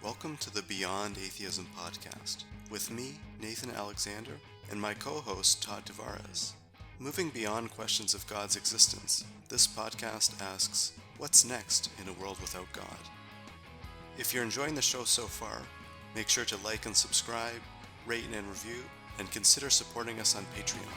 Welcome to the Beyond Atheism podcast, with me, Nathan Alexander, and my co-host, Todd Tavares. Moving beyond questions of God's existence, this podcast asks, what's next in a world without God? If you're enjoying the show so far, make sure to like and subscribe, rate and review, and consider supporting us on Patreon.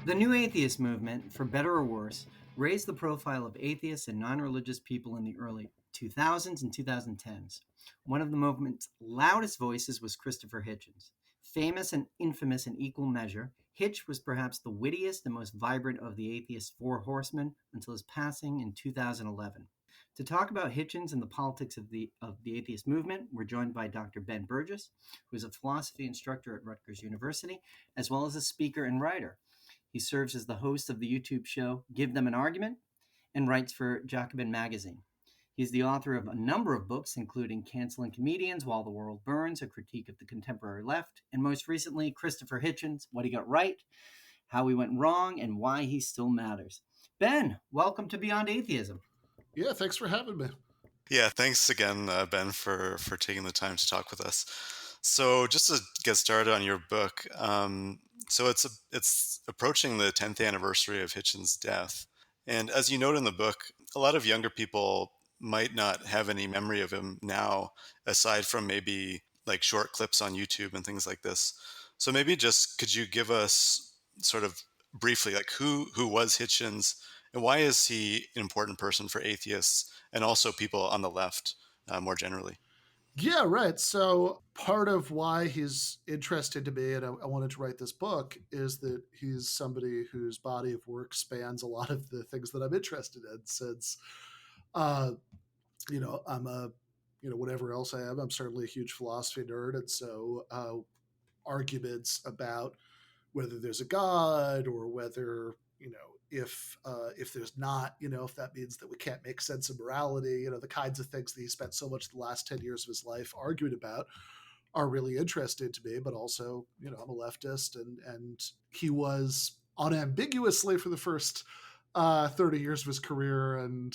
The New Atheist movement, for better or worse, raised the profile of atheists and non-religious people in the early 2000s and 2010s. One of the movement's loudest voices was Christopher Hitchens. Famous and infamous in equal measure, Hitch was perhaps the wittiest and most vibrant of the atheist four horsemen until his passing in 2011. To talk about Hitchens and the politics of the atheist movement, we're joined by Dr. Ben Burgis, who is a philosophy instructor at Rutgers University, as well as a speaker and writer. He serves as the host of the YouTube show Give Them an Argument and writes for Jacobin magazine. He's the author of a number of books, including Canceling Comedians While the World Burns, a critique of the contemporary left, and most recently, Christopher Hitchens, What He Got Right, How He Went Wrong, and Why He Still Matters. Ben, welcome to Beyond Atheism. Yeah, thanks for having me. Yeah, thanks again, Ben, for taking the time to talk with us. So just to get started on your book, so it's approaching the 10th anniversary of Hitchens' death. And as you note in the book, a lot of younger people might not have any memory of him now, aside from maybe like short clips on YouTube and things like this. So maybe just could you give us sort of briefly, like who was Hitchens and why is he an important person for atheists and also people on the left more generally? Yeah, right. So part of why he's interesting to me and I wanted to write this book is that he's somebody whose body of work spans a lot of the things that I'm interested in since, uh, I'm whatever else I am, I'm certainly a huge philosophy nerd. And so arguments about whether there's a God or whether, if there's not, if that means that we can't make sense of morality, the kinds of things that he spent so much the last 10 years of his life arguing about are really interesting to me. But also, I'm a leftist and he was unambiguously for the first 30 years of his career. And,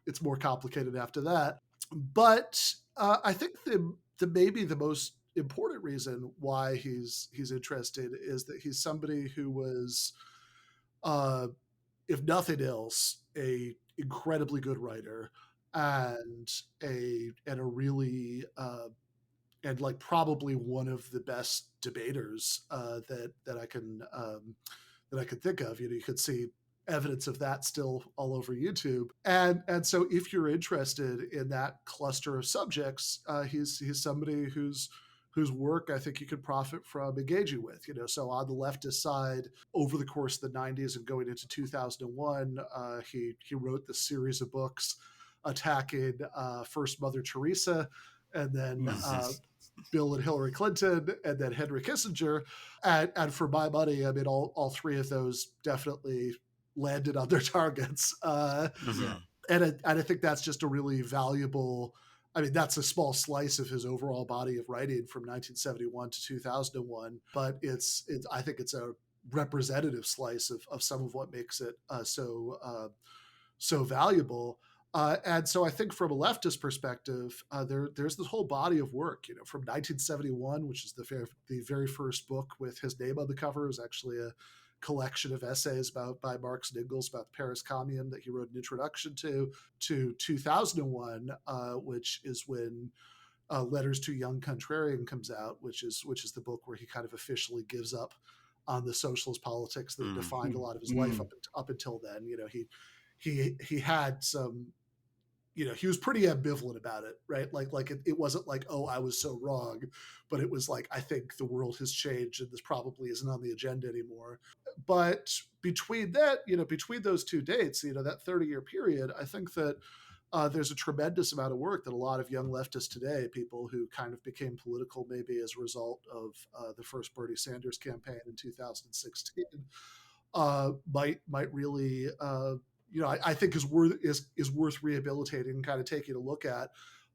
it's more complicated after that. But I think the maybe the most important reason why he's interested is that he's somebody who was, if nothing else, a incredibly good writer and a really and like probably one of the best debaters that I can think of. You could see evidence of that still all over YouTube. And so if you're interested in that cluster of subjects, he's somebody whose work I think you could profit from engaging with. So on the leftist side, over the course of the 90s and going into 2001, he wrote this series of books attacking first Mother Teresa, and then Bill and Hillary Clinton, and then Henry Kissinger. And for my money, I mean, all three of those definitely landed on their targets. And I think that's just a really valuable, I mean, that's a small slice of his overall body of writing from 1971 to 2001, but I think it's a representative slice of some of what makes it so valuable. And so I think from a leftist perspective, there's this whole body of work, from 1971, which is the very first book with his name on the cover. It was actually a collection of essays by Marx and Engels about the Paris Commune that he wrote an introduction to 2001, which is when Letters to a Young Contrarian comes out, which is the book where he kind of officially gives up on the socialist politics that defined a lot of his life up until then. He had some, he was pretty ambivalent about it, right? Like it wasn't like, oh, I was so wrong, but it was like, I think the world has changed and this probably isn't on the agenda anymore. But between those two dates, that 30-year period, I think that there's a tremendous amount of work that a lot of young leftists today, people who kind of became political maybe as a result of the first Bernie Sanders campaign in 2016, might really I think is worth rehabilitating and kind of taking a look at.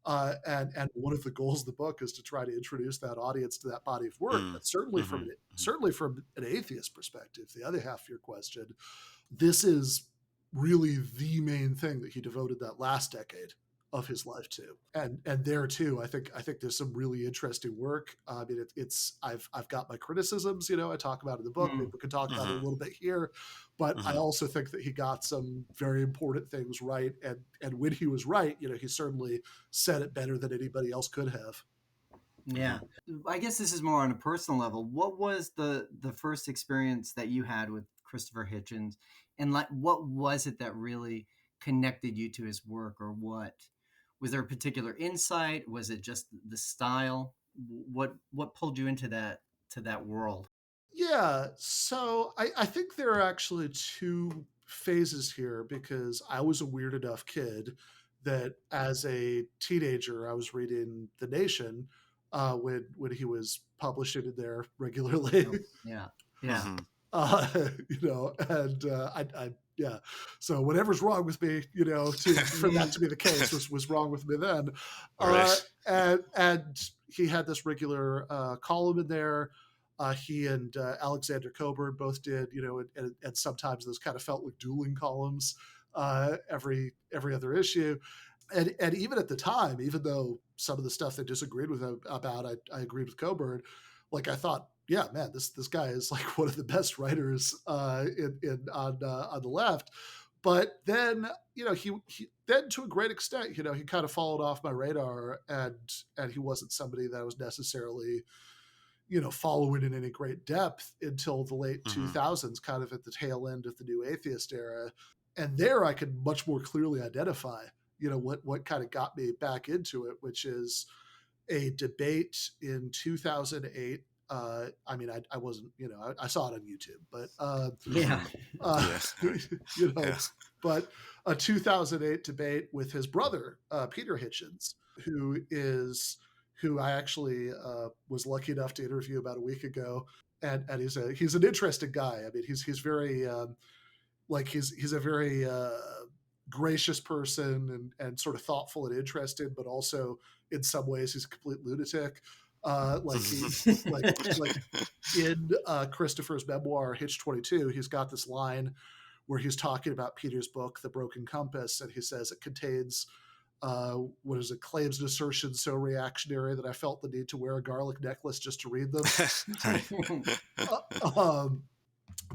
And one of the goals of the book is to try to introduce that audience to that body of work. But certainly from an atheist perspective, the other half of your question, this is really the main thing that he devoted that last decade of his life to. And there too, I think there's some really interesting work. I mean, I've got my criticisms, I talk about in the book. Maybe we can talk about it a little bit here, but I also think that he got some very important things right. And when he was right, he certainly said it better than anybody else could have. Yeah. I guess this is more on a personal level. What was the first experience that you had with Christopher Hitchens, and like what was it that really connected you to his work, or what was there a particular insight? Was it just the style? What pulled you into that world? Yeah, so I think there are actually two phases here, because I was a weird enough kid that as a teenager I was reading The Nation when he was publishing in there regularly. Oh, yeah, yeah. uh, and I yeah. So whatever's wrong with me, for that to be the case was wrong with me then. Right. And he had this regular column in there. He and Alexander Coburn both did, and sometimes those kind of felt like dueling columns every other issue. And even at the time, even though some of the stuff they disagreed with him about, I agreed with Coburn. Like I thought, yeah, man, this guy is like one of the best writers on the left. But then, he then to a great extent, he kind of followed off my radar, and he wasn't somebody that I was necessarily following in any great depth until the late 2000s, kind of at the tail end of the new atheist era. And there I could much more clearly identify, what kind of got me back into it, which is a debate in 2008. I mean, I wasn't, I saw it on YouTube, but, Yeah. Yeah. But a 2008 debate with his brother, Peter Hitchens, who I actually was lucky enough to interview about a week ago. And he's an interesting guy. I mean, he's very, he's a very gracious person, and sort of thoughtful and interested, but also in some ways he's a complete lunatic. Like in Christopher's memoir Hitch 22, he's got this line where he's talking about Peter's book The Broken Compass, and he says it contains what is it, claims and assertions so reactionary that I felt the need to wear a garlic necklace just to read them.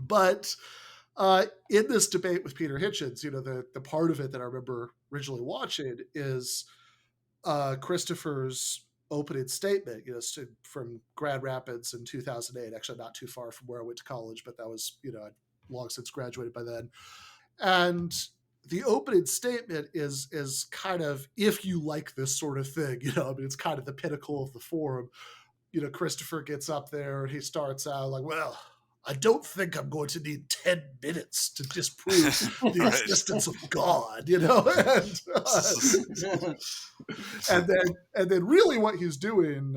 But in this debate with Peter Hitchens, the part of it that I remember originally watching is Christopher's opening statement, from Grand Rapids in 2008, actually not too far from where I went to college, but that was, I'd long since graduated by then. And the opening statement is kind of, if you like this sort of thing, I mean, it's kind of the pinnacle of the forum. Christopher gets up there and he starts out like, well, I don't think I'm going to need 10 minutes to disprove the existence of God, and then really what he's doing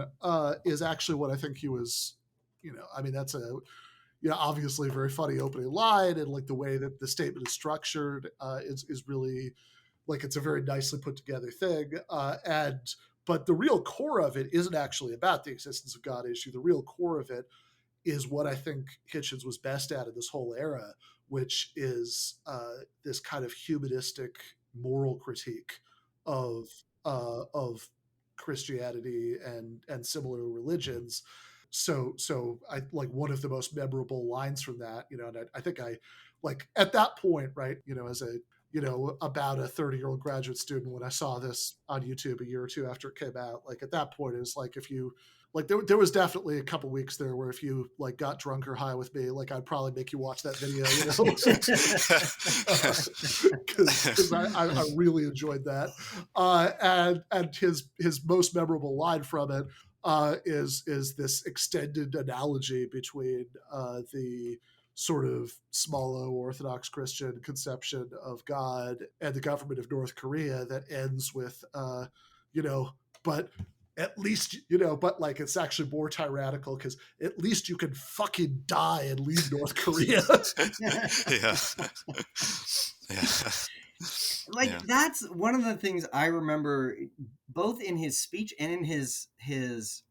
is actually what I think he was, I mean, that's a, obviously a very funny opening line, and like the way that the statement is structured is really, like, it's a very nicely put together thing. But the real core of it isn't actually about the existence of God issue. The real core of it is what I think Hitchens was best at in this whole era, which is this kind of humanistic moral critique of Christianity and similar religions. So I like one of the most memorable lines from that, and I think I like at that point, right, as a about a 30-year-old graduate student, when I saw this on YouTube a year or two after it came out, like at that point it was like, if you like, there was definitely a couple weeks there where if you like got drunk or high with me, like I'd probably make you watch that video, because I really enjoyed that. And his most memorable line from it is this extended analogy between the sort of small o Orthodox Christian conception of God and the government of North Korea, that ends with, but at least, but like it's actually more tyrannical because at least you can fucking die and leave North Korea. Yeah. Yeah. Like, yeah. That's one of the things I remember both in his speech and in his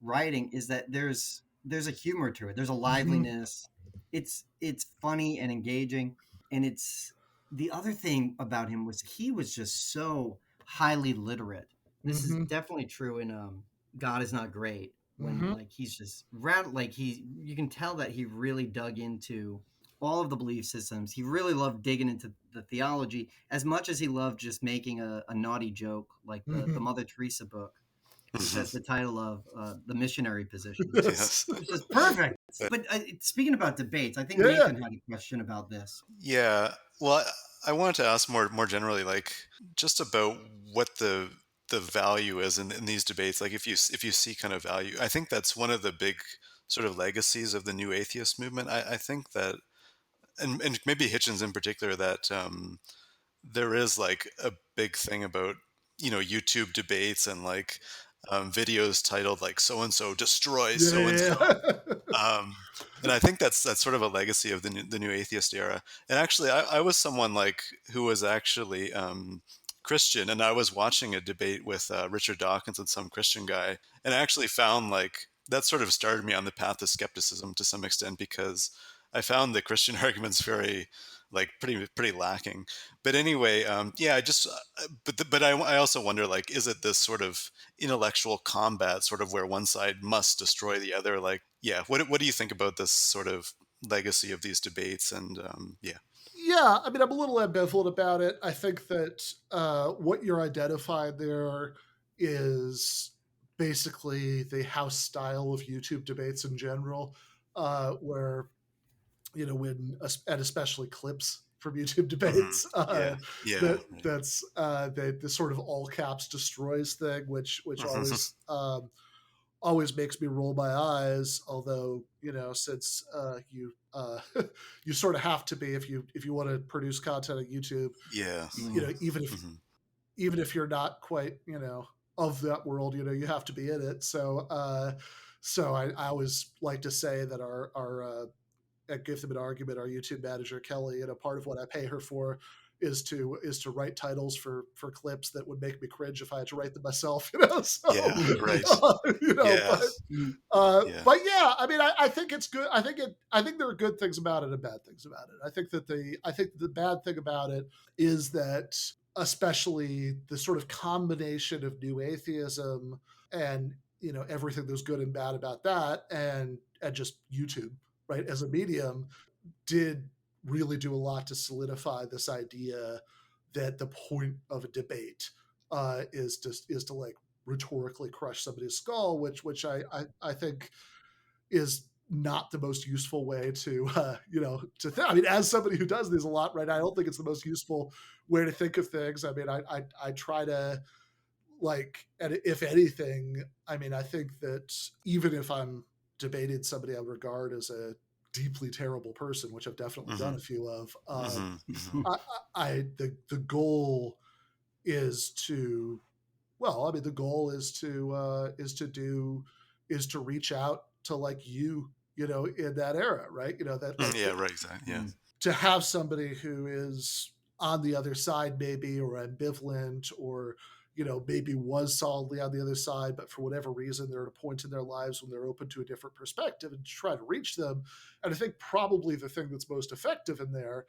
writing, is that there's a humor to it. There's a liveliness. Mm-hmm. It's funny and engaging. And it's the other thing about him was he was just so highly literate. This is Mm-hmm. definitely true in God Is Not Great, when Mm-hmm. like he's just like you can tell that he really dug into all of the belief systems. He really loved digging into the theology as much as he loved just making a naughty joke like the Mm-hmm. Mother Teresa book, which has Mhm. the title of The Missionary Position, Yes. Yes. which is perfect. But speaking about debates, I think Yeah, yeah. Nathan had a question about this. Yeah. Well, I wanted to ask more generally, like just about what the value is in these debates. Like if you see kind of value, I think that's one of the big sort of legacies of the new atheist movement. I think that, and maybe Hitchens in particular, that there is like a big thing about YouTube debates and like videos titled like so and so destroys Yeah, so and yeah, so. yeah. Um, and I think that's sort of a legacy of the new atheist era. And actually, I was someone like who was actually Christian, and I was watching a debate with Richard Dawkins and some Christian guy, and I actually found like that sort of started me on the path to skepticism to some extent, because I found the Christian arguments very like pretty lacking. But anyway, yeah, I just but I also wonder, like, is it this sort of intellectual combat, sort of where one side must destroy the other? Like, yeah, what do you think about this sort of legacy of these debates? And yeah. Yeah, I mean, I'm a little ambivalent about it. I think that what you're identifying there is basically the house style of YouTube debates in general, where when and especially clips from YouTube Hmm. debates, Yeah. Yeah. that's the sort of all caps destroys thing, which Hmm. always makes me roll my eyes. Although since you you sort of have to be if you want to produce content on YouTube, Yeah. Mm. Hmm. even if you're not quite of that world, you have to be in it. So I always like to say that our at Give Them an Argument, our YouTube manager Kelly, part of what I pay her for is to write titles for clips that would make me cringe if I had to write them myself. So Yeah. Right. uh, Yeah. Mm. Yeah. but yeah, I mean, I think it's good. I think there are good things about it and bad things about it. I think the bad thing about it is that, especially the sort of combination of new atheism and everything that's good and bad about that, and just YouTube, right, as a medium, did really do a lot to solidify this idea that the point of a debate is to like rhetorically crush somebody's skull, which I think is not the most useful way to I mean, as somebody who does these a lot, right, I don't think it's the most useful way to think of things. I mean, I try to, like, and if anything, I mean, I think that even if I'm debating somebody I would regard as a deeply terrible person, which I've definitely done Hmm. a few of, Hmm. Hmm. the goal is to, well, I mean, the goal is to reach out to, like, in that era, right? That, like, Yeah. Right. Exactly. Yeah. Mm. to have somebody who is on the other side, maybe, or ambivalent, or maybe was solidly on the other side, but for whatever reason they're at a point in their lives when they're open to a different perspective, and to try to reach them. And I think probably the thing that's most effective in there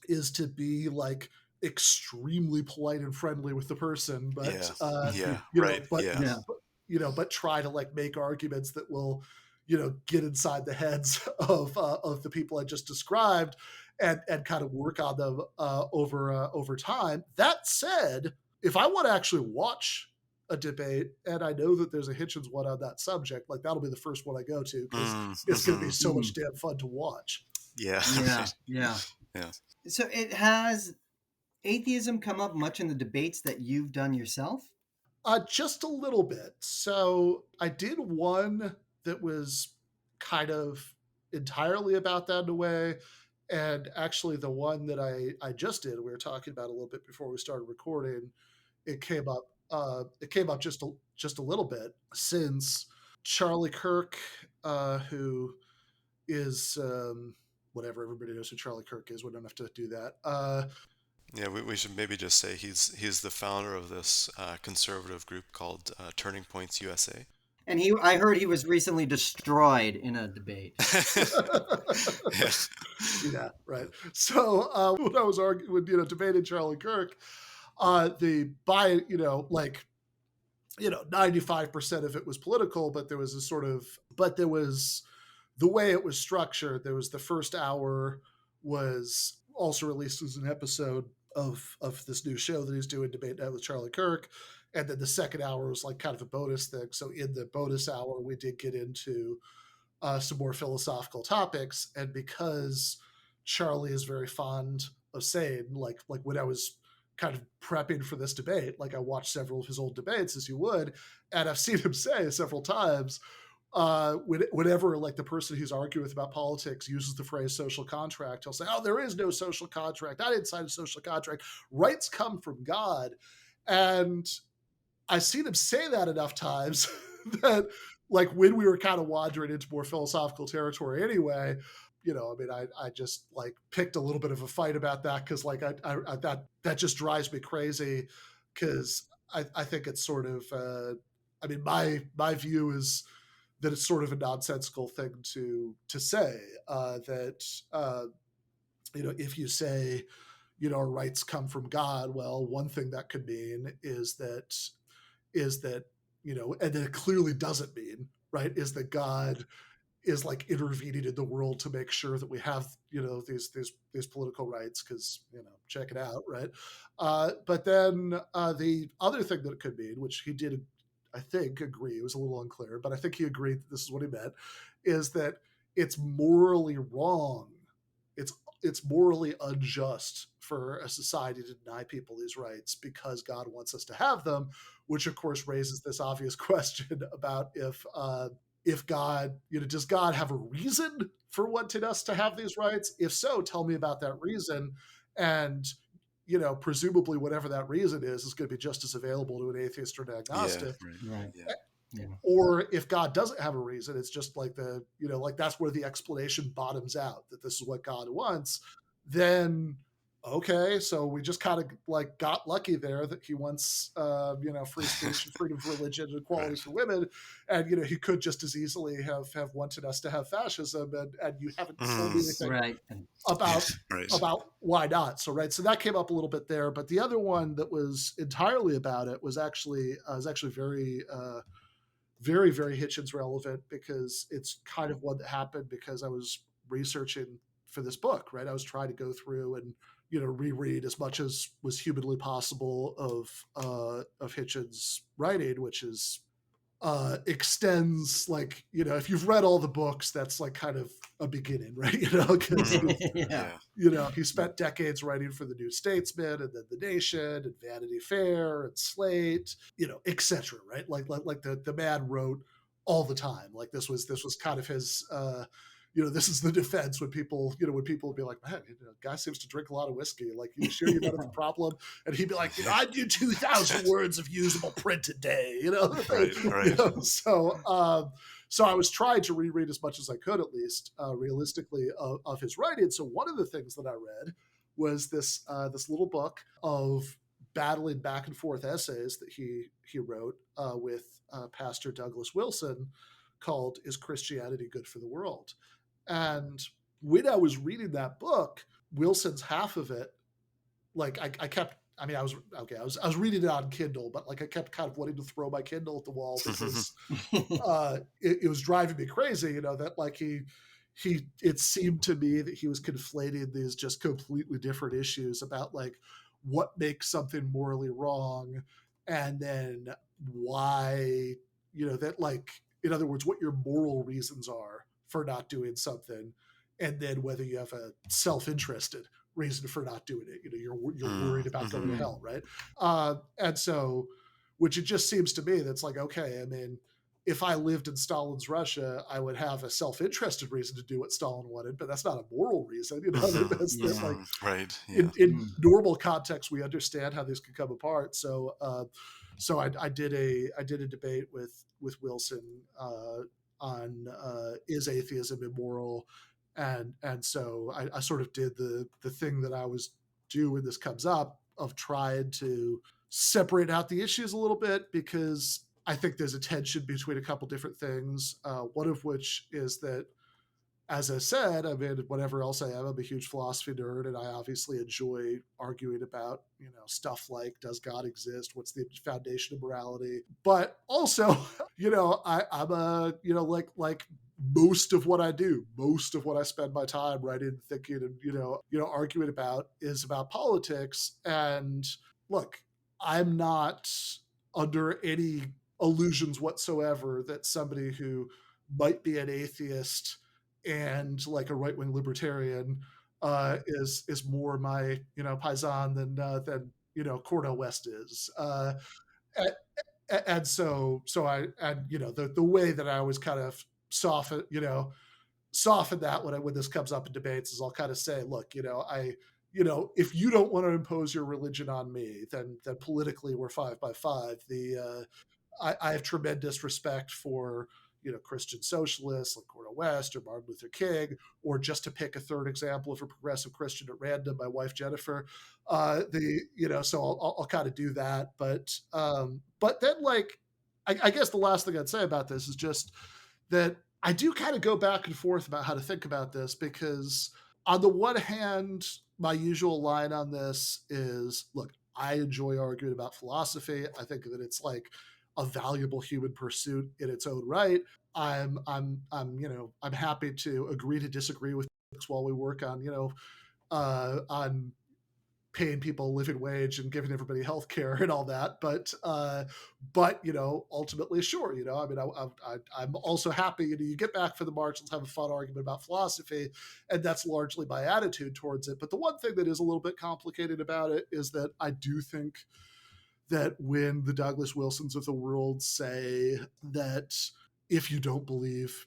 is to be, like, extremely polite and friendly with the person, but Yeah. Yeah. you Right. know but Yeah. Yeah. but try to, like, make arguments that will get inside the heads of the people I just described, and kind of work on them over time. That said, if I want to actually watch a debate, and I know that there's a Hitchens one on that subject, like, that'll be the first one I go to, because it's going to be Mm-hmm. so much Mm. damn fun to watch. Yeah. Yeah. Right. Yeah. Yeah. So it has atheism come up much in the debates that you've done yourself? Just a little bit. So I did one that was kind of entirely about that in a way. And actually, the one that I just did, we were talking about a little bit before we started recording, it came up. It came up just a little bit, since Charlie Kirk, who is, whatever, everybody knows who Charlie Kirk is. We don't have to do that. Yeah, we should maybe just say he's the founder of this conservative group called Turning Points USA. And I heard he was recently destroyed in a debate. Yeah. Yeah, right. So when I was arguing, debating Charlie Kirk, the by 95% of it was political, but there was the way it was structured. There was the first hour was also released as an episode of this new show that he's doing, Debate Night with Charlie Kirk, and then the second hour was like kind of a bonus thing. So in the bonus hour, we did get into some more philosophical topics, and because Charlie is very fond of saying, like when I was kind of prepping for this debate, like I watched several of his old debates, as you would, and I've seen him say several times, whenever like the person who's arguing with about politics uses the phrase social contract, he'll say, "Oh, there is no social contract. I didn't sign a social contract. Rights come from God." And I've seen him say that enough times that, like, when we were kind of wandering into more philosophical territory anyway, I just like picked a little bit of a fight about that because, like, I that just drives me crazy because I think it's sort of, my view is that it's sort of a nonsensical thing to say, that if you say our rights come from God, well, one thing that could mean is that and then it clearly doesn't mean, right, is that God is like intervening in the world to make sure that we have these political rights, because check it out, right? But then the other thing that it could mean, which he did, I think, agree, it was a little unclear, but I think he agreed that this is what he meant, is that it's morally wrong, it's morally unjust for a society to deny people these rights because God wants us to have them, which of course raises this obvious question about if God, does God have a reason for wanting us to have these rights? If so, tell me about that reason. And presumably whatever that reason is going to be just as available to an atheist or an Yeah. agnostic. Right. Yeah. Yeah. Or if God doesn't have a reason, it's just like like that's where the explanation bottoms out, that this is what God wants. Then, okay, so we just kind of like got lucky there that he wants, free speech and freedom of religion and equality Right. for women. And, he could just as easily have wanted us to have fascism. And you haven't told me anything Right. about Right. why not. So so that came up a little bit there. But the other one that was entirely about it was actually very very, very Hitchens relevant, because it's kind of one that happened because I was researching for this book, right? I was trying to go through and reread as much as was humanly possible of Hitchens' writing, which is extends, like, if you've read all the books, that's like kind of a beginning, right? Because Yeah. he spent decades writing for the New Statesman, and then the Nation, and Vanity Fair, and Slate, etc. Right? Like the man wrote all the time. Like this was kind of his. This is the defense when people would be like, man, guy seems to drink a lot of whiskey. Like, you sure you don't have a problem? And he'd be like, I do 2,000 words of usable print a day. Right. So I was trying to reread as much as I could, at least realistically, of his writing. So one of the things that I read was this little book of battling back and forth essays that he wrote with Pastor Douglas Wilson, called "Is Christianity Good for the World?" And when I was reading that book, Wilson's half of it, like I kept. I mean, I was reading it on Kindle, but like I kept kind of wanting to throw my Kindle at the wall because it was driving me crazy. That like it seemed to me that he was conflating these just completely different issues about like what makes something morally wrong, and then why, that, like, in other words, what your moral reasons are for not doing something, and then whether you have a self-interested reason for not doing it. You're worried about going to hell, right? And so, which it just seems to me that's like, okay, I mean, if I lived in Stalin's Russia, I would have a self-interested reason to do what Stalin wanted, but that's not a moral reason. That's like, Right. Yeah. in normal context, we understand how these can come apart. So, I did a debate with Wilson on is atheism immoral, and so I sort of did the thing that I was do when this comes up, of trying to separate out the issues a little bit, because I think there's a tension between a couple different things. One of which is that, as I said, I mean, whatever else I am, I'm a huge philosophy nerd, and I obviously enjoy arguing about, stuff like, does God exist? What's the foundation of morality? But also, I'm a, like most of what I do, most of what I spend my time writing, thinking, and arguing about is about politics. And look, I'm not under any illusions whatsoever that somebody who might be an atheist and like a right wing libertarian is more my paisan than Cornel West is. And, and so I and the way that I always kind of soften that when this comes up in debates is I'll kind of say, look, if you don't want to impose your religion on me, then politically we're 5 by 5. I have tremendous respect for Christian socialists like Cornel West or Martin Luther King, or just to pick a third example of a progressive Christian at random, my wife Jennifer. So I'll kind of do that, but then like I guess the last thing I'd say about this is just that I do kind of go back and forth about how to think about this, because on the one hand, my usual line on this is, look, I enjoy arguing about philosophy. I think that it's like a valuable human pursuit in its own right. I'm happy to agree to disagree with while we work on paying people a living wage and giving everybody health care and all that. But ultimately, sure, I mean, I'm also happy, you get back for the march, let's have a fun argument about philosophy. And that's largely my attitude towards it. But the one thing that is a little bit complicated about it is that I do think that when the Douglas Wilsons of the world say that if you don't believe,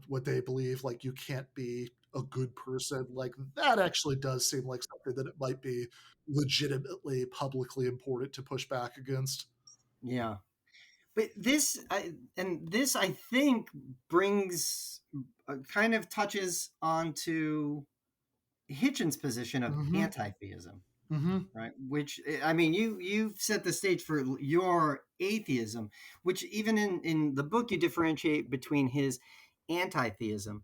what they believe, like you can't be a good person, like that actually does seem like something that it might be legitimately publicly important to push back against. Yeah. But this I think brings kind of touches onto Hitchens' position of Mm-hmm. anti-theism, Mm-hmm. right? Which, I mean, you've set the stage for your atheism, which even in the book you differentiate between his anti-theism.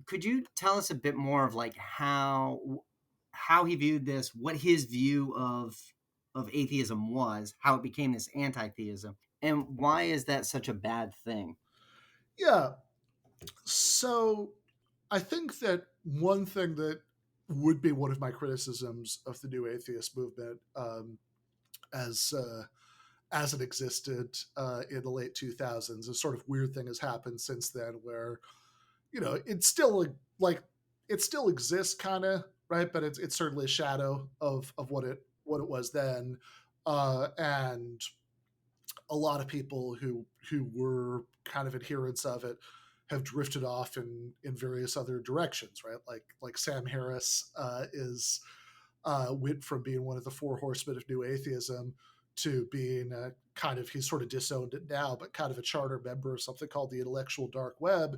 Could you tell us a bit more of like how he viewed this, what his view of atheism was, how it became this anti-theism, and why is that such a bad thing? Yeah. So I think that one thing that would be one of my criticisms of the new atheist movement, as as it existed in the late 2000s, a sort of weird thing has happened since then, where it's still like it still exists, kind of, right, but it's certainly a shadow of what it was then, and a lot of people who were kind of adherents of it have drifted off in various other directions, right? Like Sam Harris is went from being one of the 4 horsemen of new atheism to being kind of, he's sort of disowned it now, but kind of a charter member of something called the intellectual dark web,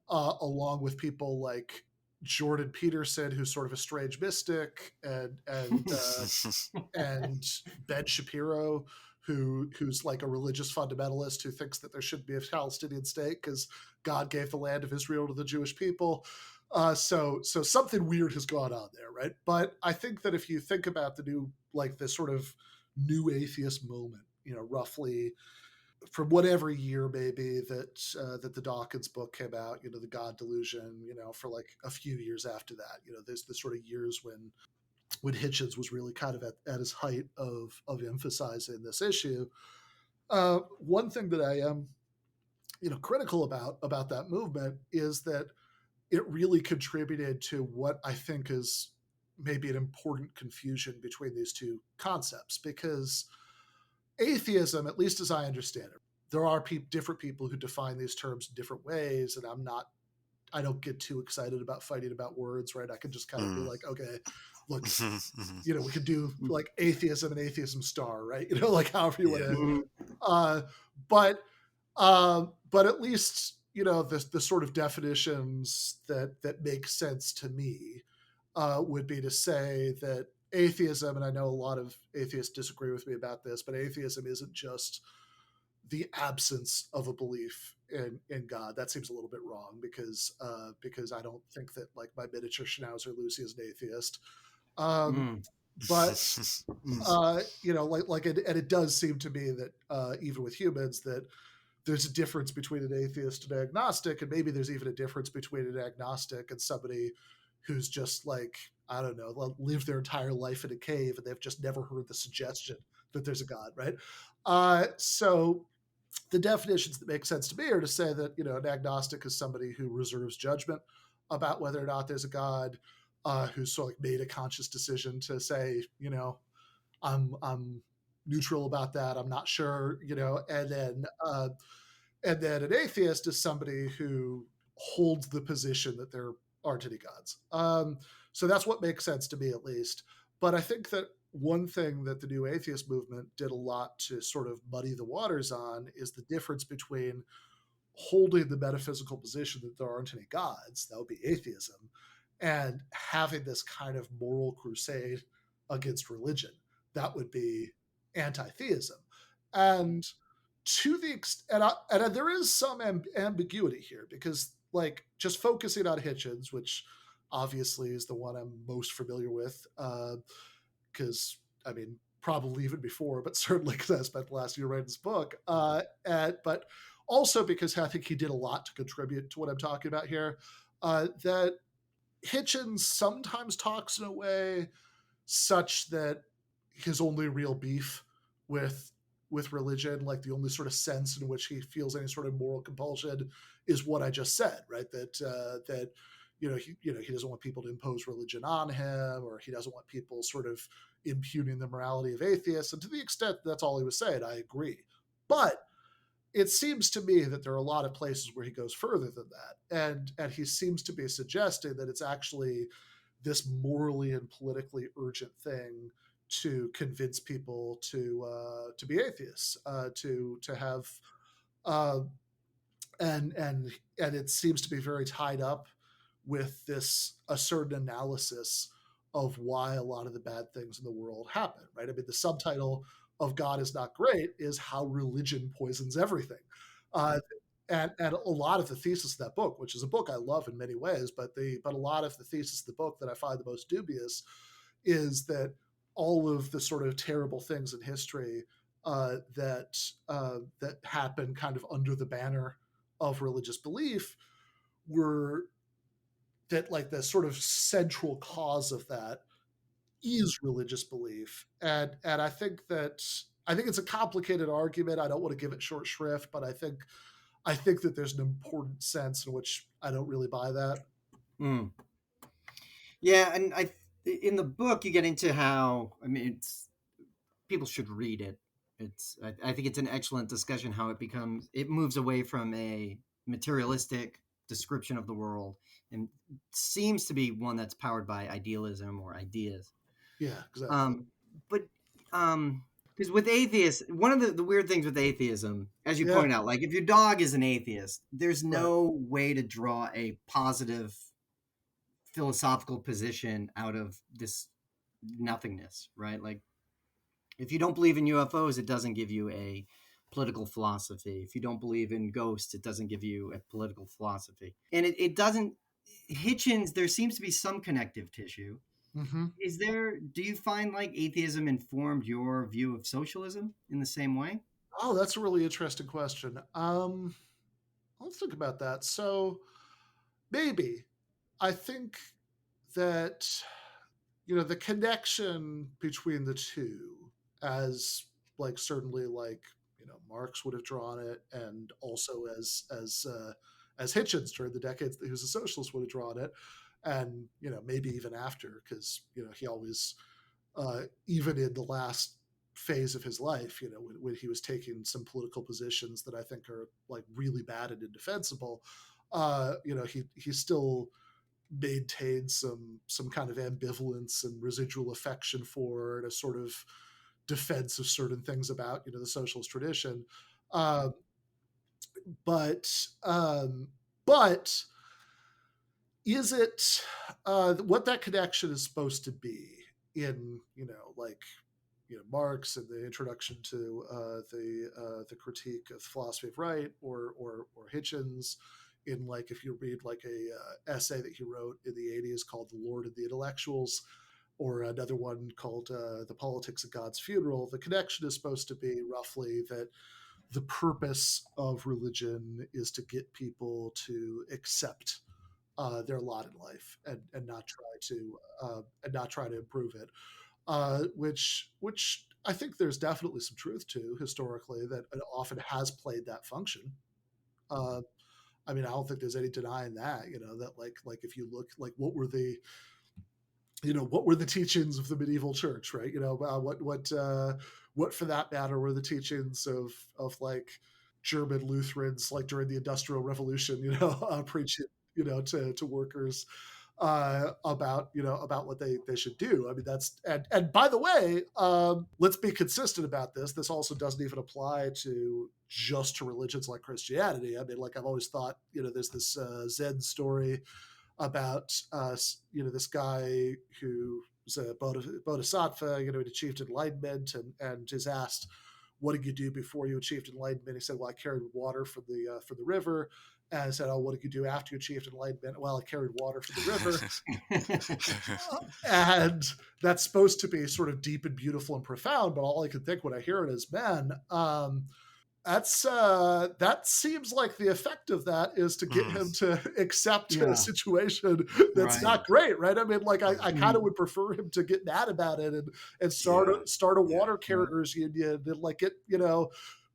along with people like Jordan Peterson, who's sort of a strange mystic, and Ben Shapiro, who's like a religious fundamentalist who thinks that there should be a Palestinian state because God gave the land of Israel to the Jewish people. So something weird has gone on there, right? But I think that if you think about the sort of new atheist moment, roughly from whatever year maybe that the Dawkins book came out, the God Delusion, for like a few years after that, there's the sort of years when Hitchens was really kind of at his height of emphasizing this issue. One thing that I am, critical about that movement is that it really contributed to what I think is maybe an important confusion between these two concepts, because atheism, at least as I understand it, there are different people who define these terms in different ways, and I don't get too excited about fighting about words, right? I can just kind of be like, okay, look, we could do like atheism and atheism star, right? Like however you want Yeah. to. Mhm. Uh, but at least the sort of definitions that make sense to me would be to say that atheism, and I know a lot of atheists disagree with me about this, but atheism isn't just the absence of a belief in God. That seems a little bit wrong because I don't think that like my miniature Schnauzer Lucy is an atheist. Um, Mm, but mm, and it does seem to me that even with humans that there's a difference between an atheist and an agnostic, and maybe there's even a difference between an agnostic and somebody who's just like, I don't know, lived their entire life in a cave and they've just never heard the suggestion that there's a God, right? So the definitions that make sense to me are to say that an agnostic is somebody who reserves judgment about whether or not there's a God, who's sort of like made a conscious decision to say, I'm neutral about that. I'm not sure, and then an atheist is somebody who holds the position that there aren't any gods. So that's what makes sense to me, at least. But I think that one thing that the new atheist movement did a lot to sort of muddy the waters on is the difference between holding the metaphysical position that there aren't any gods, that would be atheism, and having this kind of moral crusade against religion, that would be anti-theism. And to the extent, and there is some ambiguity here because, like, just focusing on Hitchens, which obviously is the one I'm most familiar with, because I mean, probably even before, but certainly because I spent the last year writing this book, but also because I think he did a lot to contribute to what I'm talking about here. That Hitchens sometimes talks in a way such that his only real beef with religion, like the only sort of sense in which he feels any sort of moral compulsion, is what I just said, right? That he doesn't want people to impose religion on him, or he doesn't want people sort of impugning the morality of atheists. And to the extent that's all he was saying, I agree. But it seems to me that there are a lot of places where he goes further than that, and he seems to be suggesting that it's actually this morally and politically urgent thing to convince people to be atheists, to have uh, and it seems to be very tied up with this a certain analysis of why a lot of the bad things in the world happen, right? I mean, the subtitle of God is Not Great is how religion poisons everything. Uh, and a lot of the thesis of that book, which is a book I love in many ways, but a lot of the thesis of the book that I find the most dubious is that all of the sort of terrible things in history that happen kind of under the banner of religious belief were that like the sort of central cause of that is religious belief. And I think it's a complicated argument. I don't want to give it short shrift, but I think that there's an important sense in which I don't really buy that. mm. Yeah, and in the book you get into how, I mean, it's people should read it. I think it's an excellent discussion how it moves away from a materialistic description of the world and seems to be one that's powered by idealism or ideas. Yeah, exactly. Um, but because with atheists, one of the weird things with atheism, as you Yeah, point out, like if your dog is an atheist, there's right. no way to draw a positive philosophical position out of this nothingness, right? Like if you don't believe in UFOs, it doesn't give you a political philosophy. If you don't believe in ghosts, it doesn't give you a political philosophy. And it doesn't, Hitchens, there seems to be some connective tissue. Mm-hmm. Do you find like atheism informed your view of socialism in the same way? Oh, that's a really interesting question. Let's think about that. So maybe I think that the connection between the two, as like certainly like Marx would have drawn it, and also as Hitchens during the decades that he was a socialist would have drawn it, and maybe even after, because he always even in the last phase of his life, when he was taking some political positions that I think are like really bad and indefensible, he still maintained some kind of ambivalence and residual affection for and a sort of defense of certain things about the socialist tradition. Um, but but is it what that connection is supposed to be in like Marx and the introduction to the critique of the philosophy of right, or Hitchens in, like, if you read like a essay that he wrote in the 80s called "The Lord and the Intellectuals," or another one called "The Politics of God's Funeral." The connection is supposed to be roughly that the purpose of religion is to get people to accept their lot in life, and not try to improve it. Which I think there's definitely some truth to historically, that it often has played that function. Uh, I mean, I don't think there's any denying that. That, like if you look, like, what were the teachings of the medieval church, right? What for that matter were the teachings of like German Lutherans, like during the Industrial Revolution, preaching, to workers about what they should do. I mean, that's, and by the way, let's be consistent about this. This also doesn't even apply to just to religions like Christianity. I mean, like, I've always thought, there's this Zen story about this guy who was a bodhisattva, who achieved enlightenment, and is asked, "What did you do before you achieved enlightenment?" He said, "Well, I carried water from the river." And I said, "Oh, what did you do after you achieved enlightenment?" "Well, I carried water from the river." And that's supposed to be sort of deep and beautiful and profound, but all I could think when I hear it is, man, that seems like the effect of that is to get him to accept a situation that's Right. not great, right? I mean, like, I kind of Mm. would prefer him to get mad about it, and start a water carriers union, and, like, get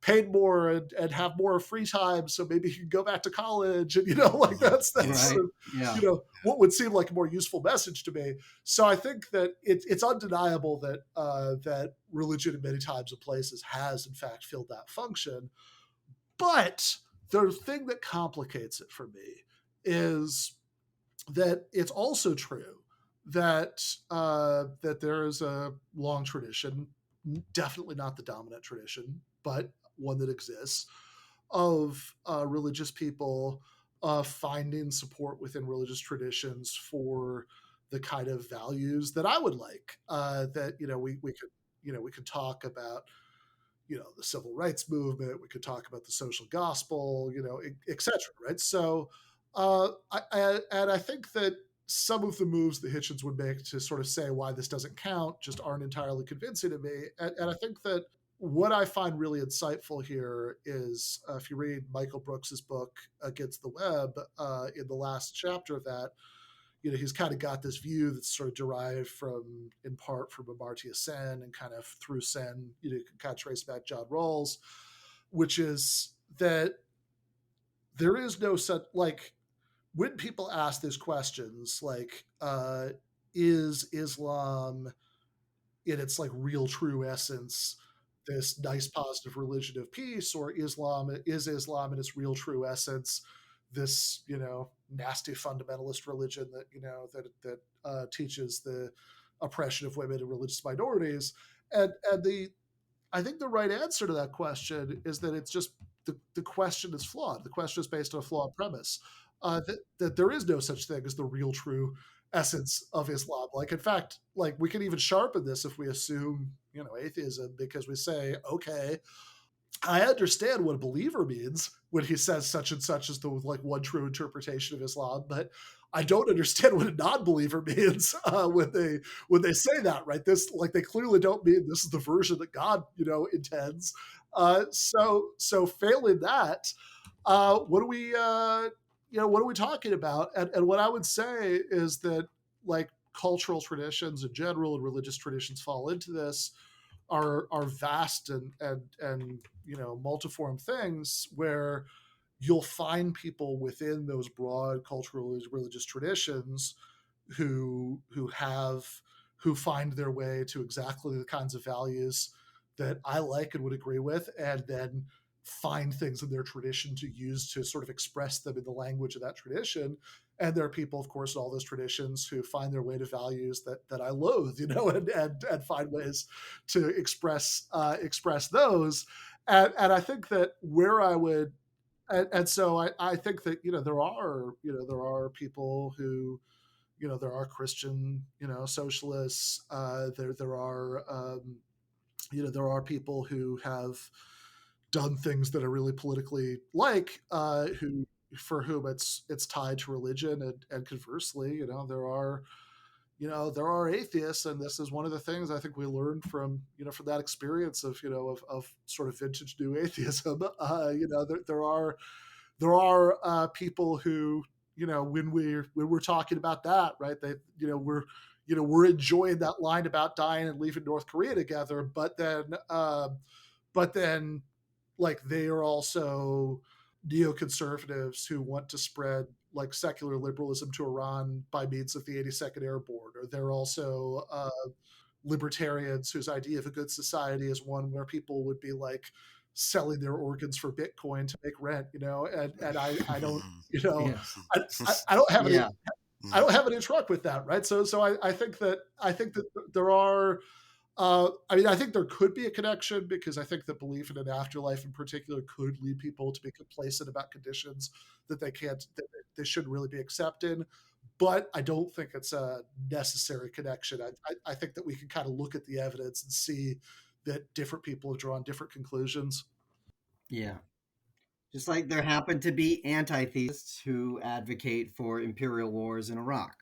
paid more, and have more free time, so maybe he can go back to college, and like, that's Right. sort of, Yeah. what would seem like a more useful message to me. So I think that it's undeniable that that religion in many times and places has in fact filled that function. But the thing that complicates it for me is that it's also true that that there is a long tradition, definitely not the dominant tradition, but one that exists, of religious people finding support within religious traditions for the kind of values that I would like. That we could talk about the civil rights movement. We could talk about the social gospel, etc. Right? So, and I think that some of the moves that Hitchens would make to sort of say why this doesn't count just aren't entirely convincing to me. And I think that what I find really insightful here is, if you read Michael Brooks's book Against the Web, in the last chapter of that, he's kind of got this view that's sort of derived from, in part, from Amartya Sen, and kind of through Sen, you can kind of trace back John Rawls, which is that there is no such, like, when people ask these questions, like, is Islam in its, like, real true essence this nice positive religion of peace, or Islam in its real true essence this nasty fundamentalist religion that teaches the oppression of women and religious minorities? And the I think the right answer to that question is that it's just, the question is flawed. The question is based on a flawed premise, that there is no such thing as the real true essence of Islam. Like, in fact, like, we can even sharpen this if we assume atheism, because we say, okay, I understand what a believer means when he says such and such is the, like, one true interpretation of Islam, but I don't understand what a non-believer means when they say that, right? This, like, they clearly don't mean this is the version that God intends. So failing that, what do we what are we talking about? And what I would say is that, like, cultural traditions in general and religious traditions fall into this, are vast and multiform things, where you'll find people within those broad cultural religious traditions who find their way to exactly the kinds of values that I like and would agree with, and then find things in their tradition to use to sort of express them in the language of that tradition. And there are people, of course, in all those traditions who find their way to values that I loathe, and find ways to express those. And I think that where I would, and so I think that there are people who, there are Christian socialists, there are there are people who have done things that are really politically who for whom it's tied to religion, and conversely, there are atheists, and this is one of the things I think we learned from that experience of sort of vintage new atheism. There are people who, when we're talking about that, right? We're enjoying that line about dying and leaving North Korea together, but then like they are also neoconservatives who want to spread like secular liberalism to Iran by means of the 82nd Airborne, or they're also libertarians whose idea of a good society is one where people would be like selling their organs for Bitcoin to make rent, and I don't, Yeah. I don't have any Yeah. I don't have any truck with that, right? So I think that there are I think there could be a connection, because I think that belief in an afterlife in particular could lead people to be complacent about conditions that they shouldn't really be accepting. But I don't think it's a necessary connection. I think that we can kind of look at the evidence and see that different people have drawn different conclusions. Yeah. Just like there happen to be anti-theists who advocate for imperial wars in Iraq.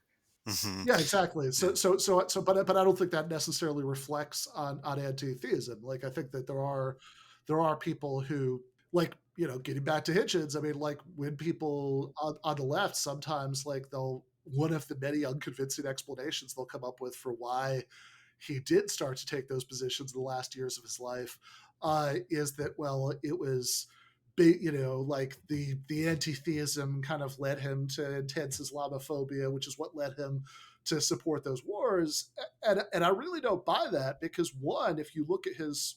Mhm. Yeah, exactly. But I don't think that necessarily reflects on anti-theism. Like, I think that there are people who, like, getting back to Hitchens. I mean, like, when people on the left sometimes, like, they'll one of the many unconvincing explanations they'll come up with for why he did start to take those positions in the last years of his life, is that, well, it was like the anti-theism kind of led him to intense Islamophobia, which is what led him to support those wars. And I really don't buy that, because one, if you look at his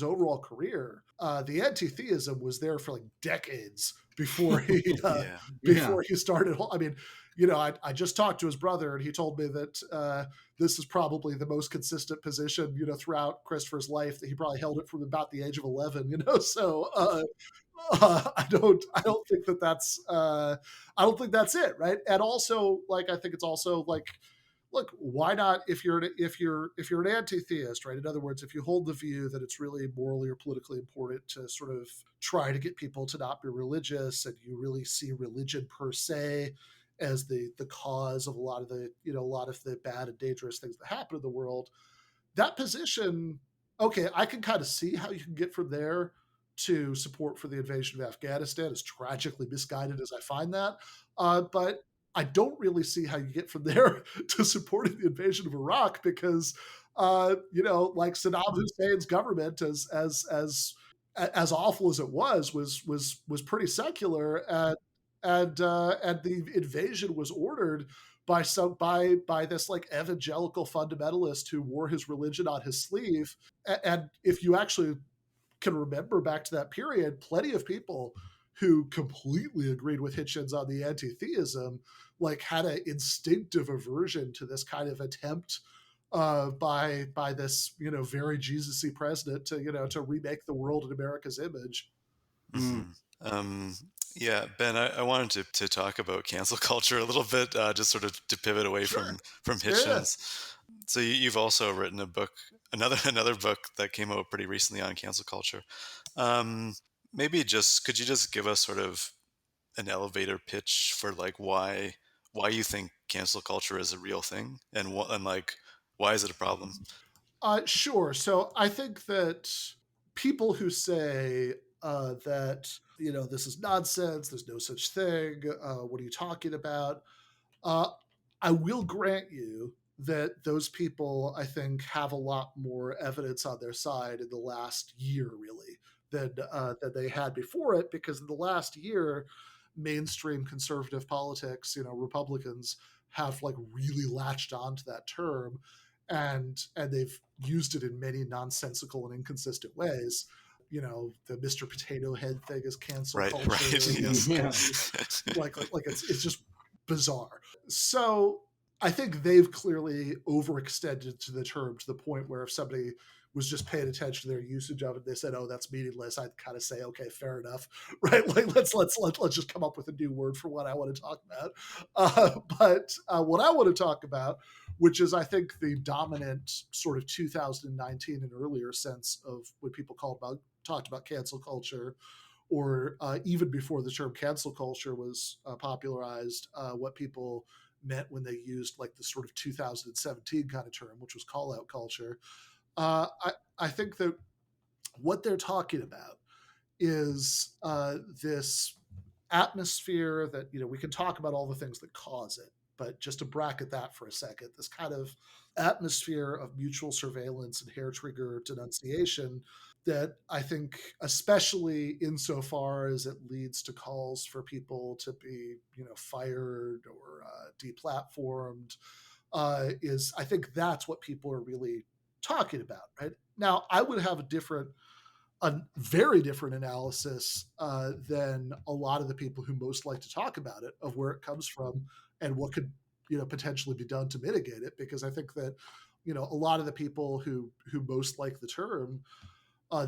overall career, the anti-theism was there for like decades before he Yeah. Yeah. started. I mean, I just talked to his brother, and he told me that this is probably the most consistent position, throughout Christopher's life, that he probably held it from about the age of 11. So I don't think that's it, right? And also, like, I think it's also like, look, why not, if you're an anti-theist, right? In other words, if you hold the view that it's really morally or politically important to sort of try to get people to not be religious, and you really see religion per se as the cause of a lot of the bad and dangerous things that happen in the world, that position, okay, I can kind of see how you can get from there to support for the invasion of Afghanistan, as tragically misguided as I find that. But I don't really see how you get from there to supporting the invasion of Iraq, because, like, Saddam Hussein's government, as awful as it was pretty secular, and the invasion was ordered by this like evangelical fundamentalist who wore his religion on his sleeve. And if you actually can remember back to that period, plenty of people who completely agreed with Hitchens on the anti-theism, like, had an instinctive aversion to this kind of attempt by this very Jesus-y president to remake the world in America's image. Mm. Mhm. Um, yeah, Ben, I wanted to talk about cancel culture a little bit, just sort of to pivot away Sure. from Yeah. Hitchens. So you've also written a book, another another book that came out pretty recently on cancel culture. Um, Maybe just could you just give us sort of an elevator pitch for like why you think cancel culture is a real thing, and what, and like, why is it a problem? Sure. So I think that people who say that this is nonsense, there's no such thing, what are you talking about? Uh, I will grant you that those people, I think, have a lot more evidence on their side in the last year, really, than they had before it, because in the last year, mainstream conservative politics, Republicans, have like really latched onto that term, and they've used it in many nonsensical and inconsistent ways. The Mr. Potato Head thing is cancel Right, culture. right, yes. Yeah. Like it's just bizarre. So I think they've clearly overextended to the term, to the point where if somebody was just paying attention to their usage of it, they said, "Oh, that's meaningless," I'd kind of say, "Okay, fair enough," right? Like, let's just come up with a new word for what I want to talk about. But what I want to talk about which is, I think, the dominant sort of 2019 and earlier sense of when people talked about cancel culture, or even before the term cancel culture was popularized, what people meant when they used like the sort of 2017 kind of term, which was call out culture. I think that what they're talking about is this atmosphere that, we can talk about all the things that cause it, but just to bracket that for a second, this kind of atmosphere of mutual surveillance and hair trigger denunciation that I think, especially insofar as it leads to calls for people to be, fired or deplatformed, is, I think that's what people are really talking about, right? Now, I would have a very different analysis than a lot of the people who most like to talk about it, of where it comes from and what could, potentially be done to mitigate it. Because I think that, a lot of the people who most like the term,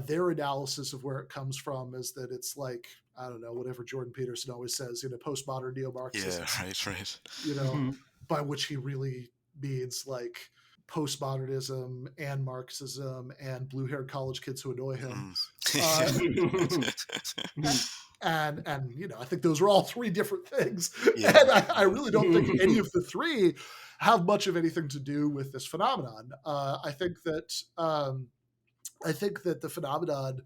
their analysis of where it comes from is that it's like, I don't know, whatever Jordan Peterson always says, postmodern neo-Marxism, Yeah, right. you know, by which he really means like postmodernism and Marxism and blue-haired college kids who annoy him. And I think those are all three different things. Yeah. And I really don't think any of the three have much of anything to do with this phenomenon. I think that the phenomenon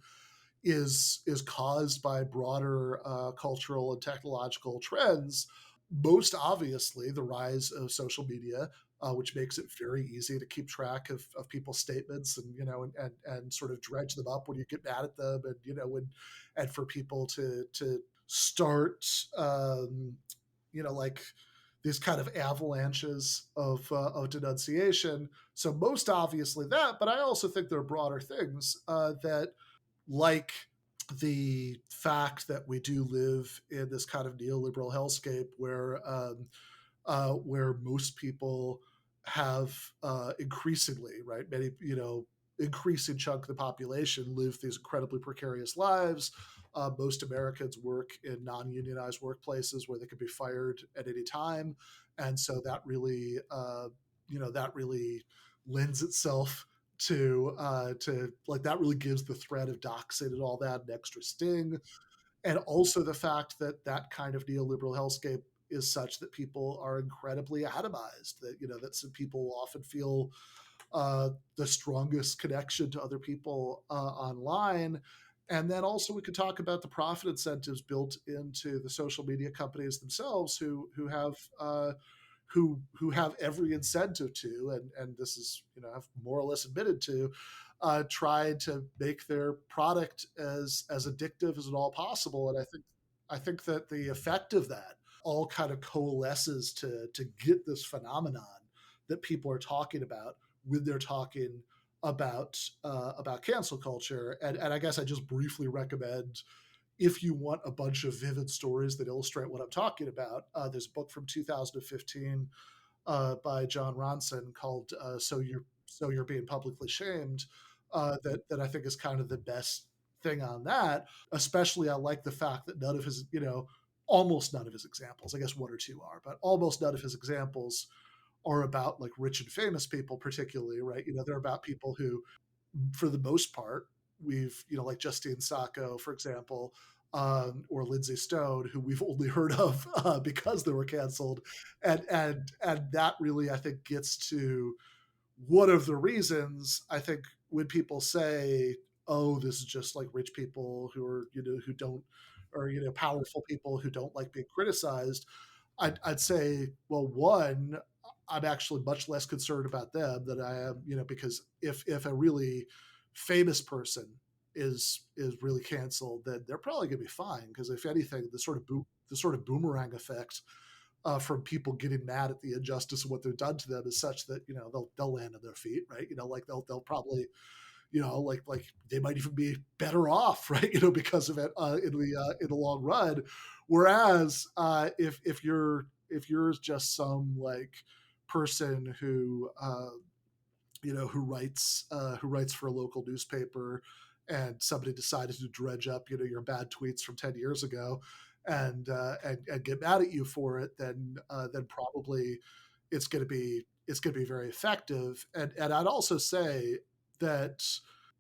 is caused by broader cultural and technological trends. Most obviously, the rise of social media, which makes it very easy to keep track of people's statements and and sort of dredge them up when you get mad at them, and and for people to start like these kind of avalanches of denunciation. So most obviously that, but I also think there are broader things that, like the fact that we do live in this kind of neoliberal hellscape where most people have increasingly, right, many, increasing chunk of the population live these incredibly precarious lives. Most Americans work in non-unionized workplaces where they could be fired at any time, and so that really, that really lends itself to like, that really gives the threat of doxing and all that an extra sting. And also the fact that that kind of neoliberal hellscape is such that people are incredibly atomized, that that some people often feel the strongest connection to other people online. And then also we could talk about the profit incentives built into the social media companies themselves, who have every incentive to, and this is, have more or less admitted to, try to make their product as addictive as at all possible. And I think that the effect of that all kind of coalesces to get this phenomenon that people are talking about when they're talking about cancel culture. And I guess I just briefly recommend, if you want a bunch of vivid stories that illustrate what I'm talking about, there's a book from 2015 by John Ronson called "So You're Being Publicly Shamed," that I think is kind of the best thing on that. Especially, I like the fact that none of his, almost none of his examples, I guess one or two are, but almost none of his examples are about like rich and famous people, particularly, right? They're about people who, for the most part, we've, like Justine Sacco, for example, or Lindsay Stone, who we've only heard of because they were canceled, and that really, I think, gets to one of the reasons, I think, when people say, "Oh, this is just like rich people who are, who don't, or powerful people who don't like being criticized," I'd say, well, one, I'm actually much less concerned about them than I am, because if a really famous person is really canceled, then they're probably going to be fine. Because if anything, the sort of boomerang effect from people getting mad at the injustice of what they've done to them is such that they'll land on their feet, right? Like they'll probably, like they might even be better off, right? Because of it in the long run. Whereas if you're just some like person who who writes for a local newspaper, and somebody decided to dredge up your bad tweets from 10 years ago and get mad at you for it, then probably it's going to it's going to be very effective. And I'd also say that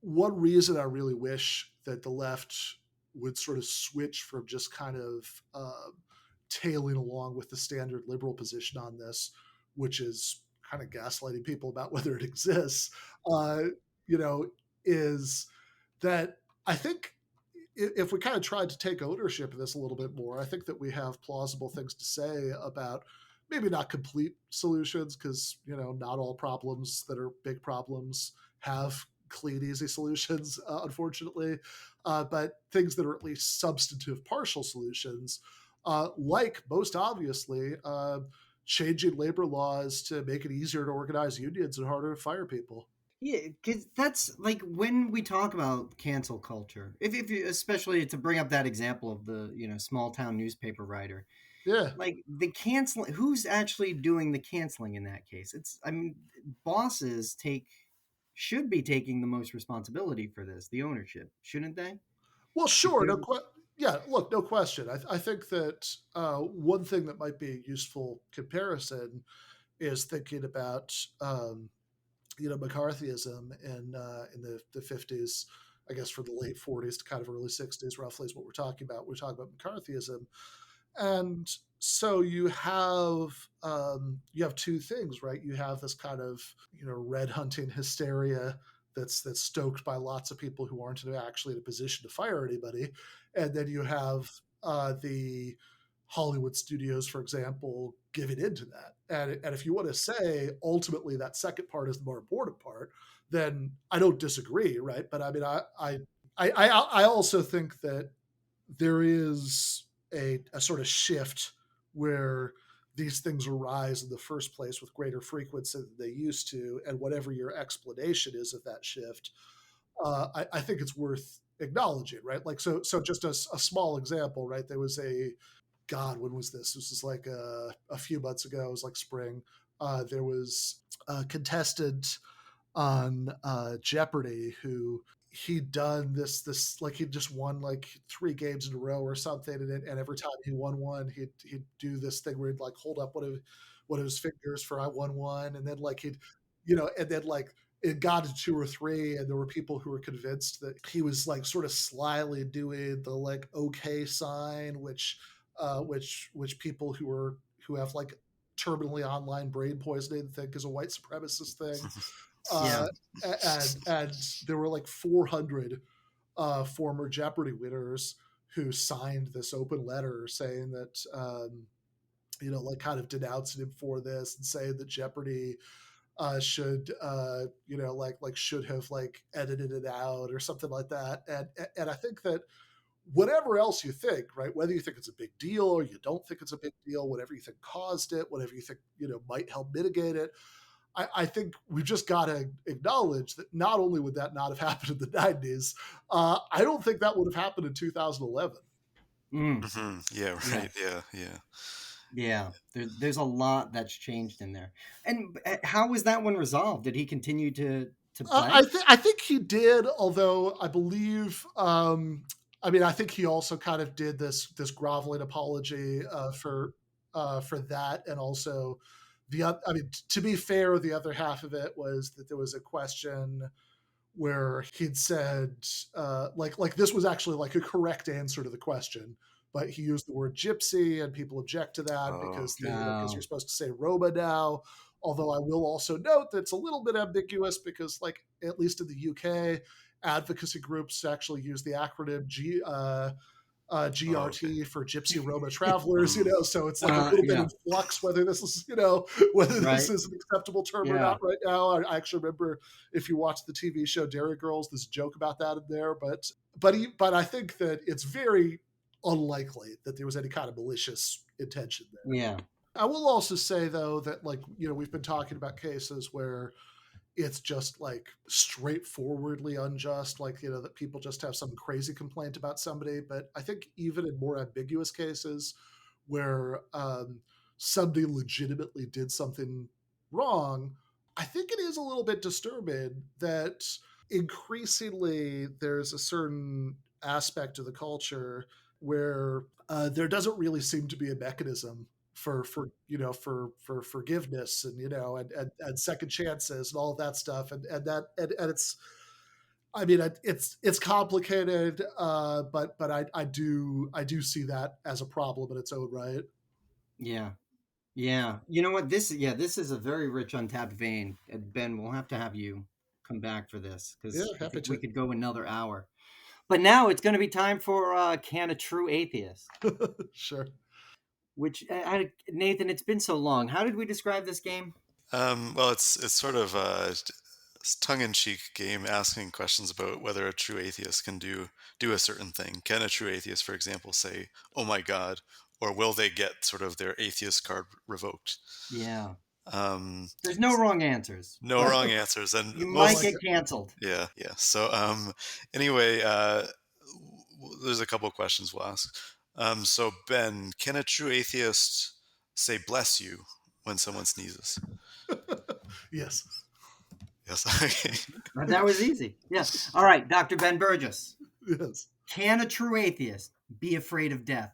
one reason I really wish that the left would sort of switch from just kind of tailing along with the standard liberal position on this, which is kind of gaslighting people about whether it exists, uh, you know, is that I think if we kind of tried to take ownership of this a little bit more, I think that we have plausible things to say about maybe not complete solutions, because not all problems that are big problems have clean, easy solutions, unfortunately, but things that are at least substantive partial solutions, like most obviously changing labor laws to make it easier to organize unions and harder to fire people. Yeah, because that's like when we talk about cancel culture, if you, especially to bring up that example of the small town newspaper writer, Yeah. like the canceling, who's actually doing the canceling in that case? It's, I mean, bosses should be taking the most responsibility for this, the ownership, shouldn't they? Well, If sure. they're No, yeah. Look, no question. I think that one thing that might be a useful comparison is thinking about McCarthyism in the 50s, I guess from the late 40s to kind of early 60s, roughly is what we're talking about. We're talking about McCarthyism, and so you have two things, right? You have this kind of red hunting hysteria that's stoked by lots of people who aren't actually in a position to fire anybody, and then you have the Hollywood studios, for example, giving into that. And if you want to say ultimately that second part is the more important part, then I don't disagree, right? But I mean, I also think that there is a sort of shift where these things arise in the first place with greater frequency than they used to, and whatever your explanation is of that shift, I think it's worth acknowledging, right? Like, so just a small example, right? There was God, when was this? This was like a few months ago. It was like spring. There was a contestant on Jeopardy who he'd done this like he'd just won like 3 games in a row or something, and every time he won one, he'd do this thing where he'd like hold up one of his fingers for I won one, and then like he'd and then like it got to 2 or 3, and there were people who were convinced that he was like sort of slyly doing the like okay sign, which people who have like terminally online brain poisoning think is a white supremacist thing. yeah, uh, and there were like 400 former Jeopardy winners who signed this open letter saying that like kind of denouncing him for this and saying that Jeopardy should should have like edited it out or something like that. And I think that whatever else you think, right, whether you think it's a big deal or you don't think it's a big deal, whatever you think caused it, whatever you think might help mitigate it, I think we've just got to acknowledge that not only would that not have happened in the 90s, I don't think that would have happened in 2011. mm, Yeah, yeah, right. Yeah, yeah. yeah. There's a lot that's changed in there. And how was that one resolved? Did he continue to play? I think he did, although I believe, I mean, I think he also kind of did this groveling apology for that, and also I mean, to be fair, the other half of it was that there was a question where he'd said like this was actually like a correct answer to the question, but he used the word gypsy, and people object to that Oh, because okay. because you're No. supposed to say Roma now. Although I will also note that it's a little bit ambiguous because, like, at least in the UK, advocacy groups actually use the acronym Oh, okay. GRT for Gypsy Roma Travelers, Mm. so it's like a little bit Yeah. in flux whether this is, whether this Right. is an acceptable term or Yeah. not right now. I actually remember, if you watch the TV show Dairy Girls, there's a joke about that in there, but I think that it's very unlikely that there was any kind of malicious intention there. Yeah. I will also say though that, like, we've been talking about cases where it's just like straightforwardly unjust, like, that people just have some crazy complaint about somebody. But I think even in more ambiguous cases where somebody legitimately did something wrong, I think it is a little bit disturbing that increasingly there's a certain aspect of the culture where there doesn't really seem to be a mechanism for forgiveness and and second chances and all of that stuff and it's I mean it's complicated but I do see that as a problem in its own right. Yeah. Yeah. You know what? This is a very rich untapped vein. Ben, we'll have to have you come back for this Yeah, because I happy think we to. could go another hour. But now it's going to be time for Can a True Atheist? Sure. Which, Nathan, it's been so long. How did we describe this game? Well, it's sort of a tongue-in-cheek game asking questions about whether a true atheist can do a certain thing. Can a true atheist, for example, say, "Oh my God," or will they get sort of their atheist card revoked? Yeah. Um, There's no wrong answers, no but wrong answers, and you I might like most get it. canceled. yeah. So anyway, there's a couple of questions we'll ask. So Ben, can a true atheist say "bless you" when someone sneezes? Yes. Yes. Okay. That was easy. Yeah. All right, Dr. Ben Burgis. Yes. Can a true atheist be afraid of death?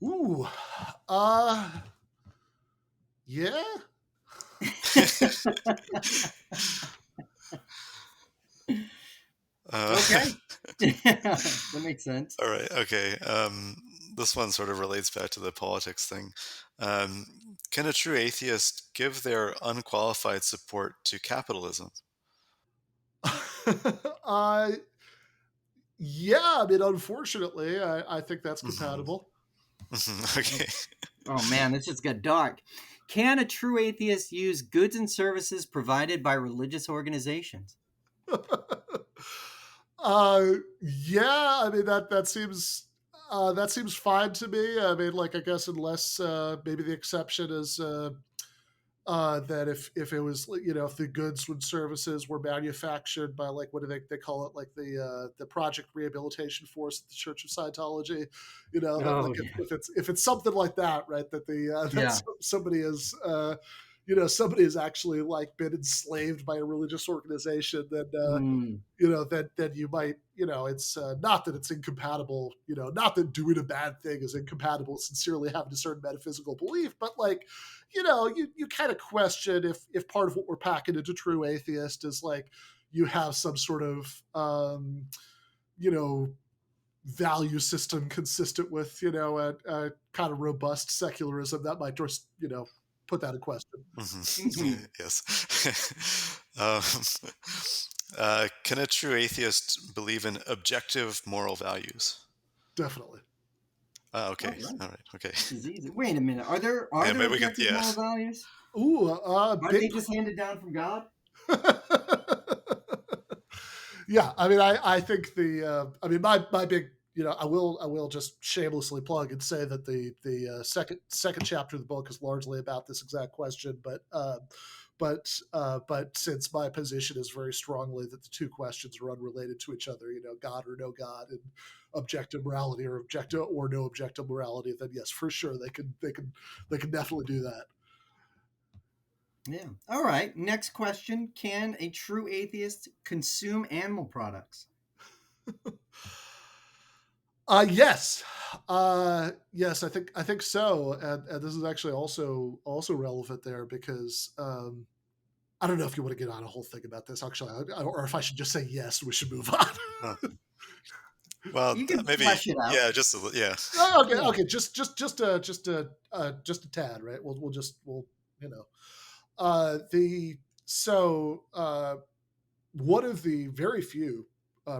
Ooh. Uh yeah. Okay. That makes sense. All right. Okay. This one sort of relates back to the politics thing. Um, can a true atheist give their unqualified support to capitalism? uh yeah, I mean unfortunately I think that's Hmm. compatible. Okay. Oh man, this just got dark. Can a true atheist use goods and services provided by religious organizations? Yeah, I mean that seems fine to me. I mean, like I guess unless maybe the exception is that if it was if the goods and services were manufactured by like what do they call it like the Project Rehabilitation Force at the Church of Scientology, that like Oh yeah. if it's something like that, right, that the Yeah. somebody is somebody has actually like been enslaved by a religious organization, then Mm, then you might, it's not that it's incompatible, not that doing a bad thing is incompatible with sincerely having a certain metaphysical belief, but like, you kind of question if part of what we're packing into true atheist is like you have some sort of, you know, value system consistent with, a kind of robust secularism that might just, put that in question. mhm. Yes. Can a true atheist believe in objective moral values? Definitely. All Okay. right. All right. Okay. This is easy. Wait a minute. Are Yeah, there maybe we could. objective Yeah. moral values? Ooh, Are big. they just handed down from God? Yeah, I mean, I think I mean, my big, I will just shamelessly plug and say that the second chapter of the book is largely about this exact question, but since my position is very strongly that the two questions are unrelated to each other, God or no God, and objective morality or objective or no objective morality, then yes, for sure they can definitely do that. Yeah. All right. Next question. Can a true atheist consume animal products? Yes, yes, I think so, and this is actually also relevant there because I don't know if you want to get on a whole thing about this actually, or if I should just say yes, we should move on. Huh. Well, You can maybe. flesh it out. Yeah. Just a yeah. Oh, okay, Yeah. okay, just a tad, right? We'll the so one of the very few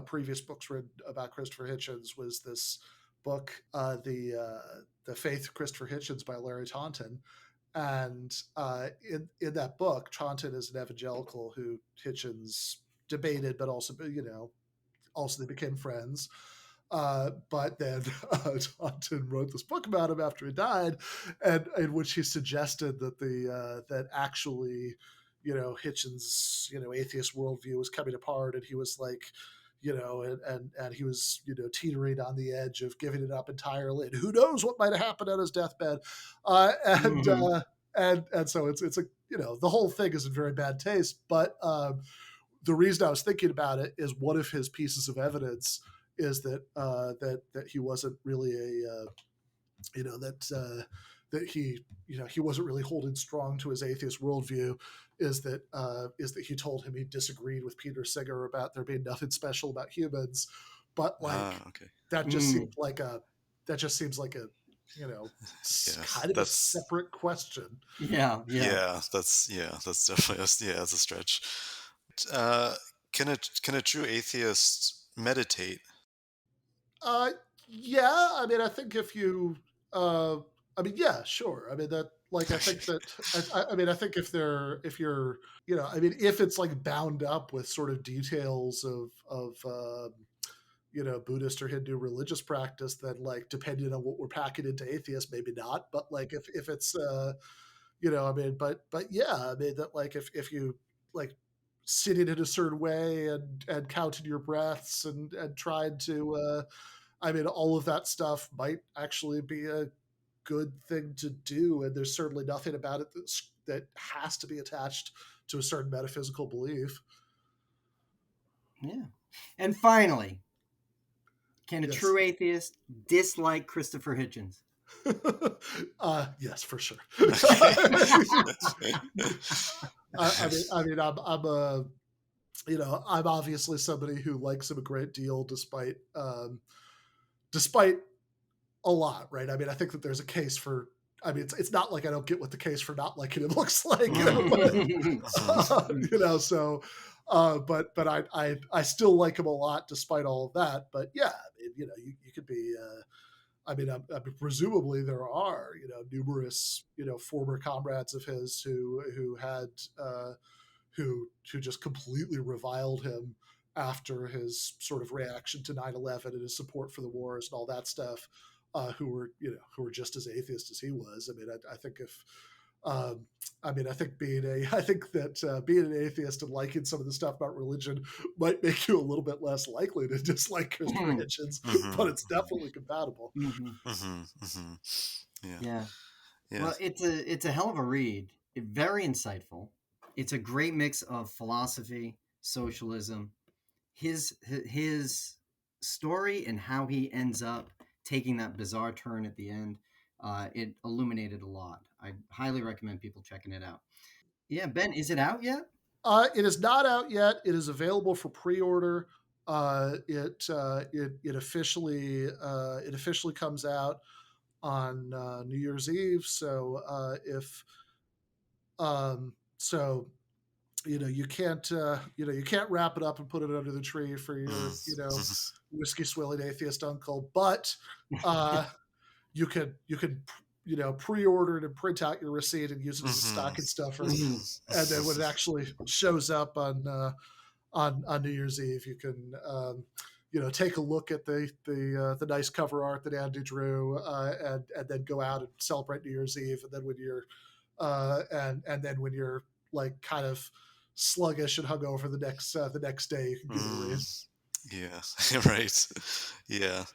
previous books written about Christopher Hitchens was this book, the Faith of Christopher Hitchens by Larry Taunton, and in that book, Taunton is an evangelical who Hitchens debated, but also also they became friends. But then Taunton wrote this book about him after he died, and in which he suggested that that actually, Hitchens' atheist worldview was coming apart, and he was like, and he was teetering on the edge of giving it up entirely, and who knows what might have happened on his deathbed, uh, and Mhm. uh, and so it's a the whole thing is in very bad taste, but the reason I was thinking about it is one of his pieces of evidence is that he wasn't really a that he, he wasn't really holding strong to his atheist worldview, is that he told him he disagreed with Peter Singer about there being nothing special about humans, but like Okay. that just seemed like a Yes, kind of a that's separate question. Yeah. that's definitely that's a stretch. Uh, can a true atheist meditate? Uh, yeah. I mean, I think if you, yeah, sure. I mean that, like, I think that, I mean, I think if you're, I mean, if it's like bound up with sort of details of Buddhist or Hindu religious practice, then like depending on what we're packing into atheist, maybe not. But like if it's, I mean, but yeah, I mean that like if you like sitting in a certain way and counting your breaths and trying to I mean, all of that stuff might actually be a good thing to do, and there's certainly nothing about it that has to be attached to a certain metaphysical belief. Yeah. And finally, can a Yes. true atheist dislike Christopher Hitchens? Yes, for sure. Okay. I mean, I'm a, I'm obviously somebody who likes him a great deal, despite a lot, right? I mean, I think that there's a case for. I mean, it's not like I don't get what the case for not liking him looks like, but, So, but I still like him a lot despite all of that. But yeah, I mean, you could be. I mean, presumably there are, numerous, former comrades of his who had, who just completely reviled him after his sort of reaction to 9/11 and his support for the wars and all that stuff, who were just as atheist as he was. I mean, I think if, I mean, I think being an atheist and liking some of the stuff about religion might make you a little bit less likely to dislike Christopher Hitchens, but it's definitely compatible. Yeah. Yeah. Well, it's a hell of a read. Very insightful. It's a great mix of philosophy, socialism, his story, and how he ends up taking that bizarre turn at the end. It illuminated a lot. I highly recommend people checking it out. Yeah, Ben, is it out yet? It is not out yet. It is available for pre-order. It officially comes out on New Year's Eve. So if so you can't you can't wrap it up and put it under the tree for your whiskey swilling atheist uncle, but you could pre-order it and print out your receipt and use it as a stocking stuffer, and then when it actually shows up on New Year's Eve, you can take a look at the nice cover art that Andy drew, and then go out and celebrate New Year's Eve, and then when you're and then when you're like kind of sluggish and hungover the next day, you can give it a read. Yeah, right. Yeah.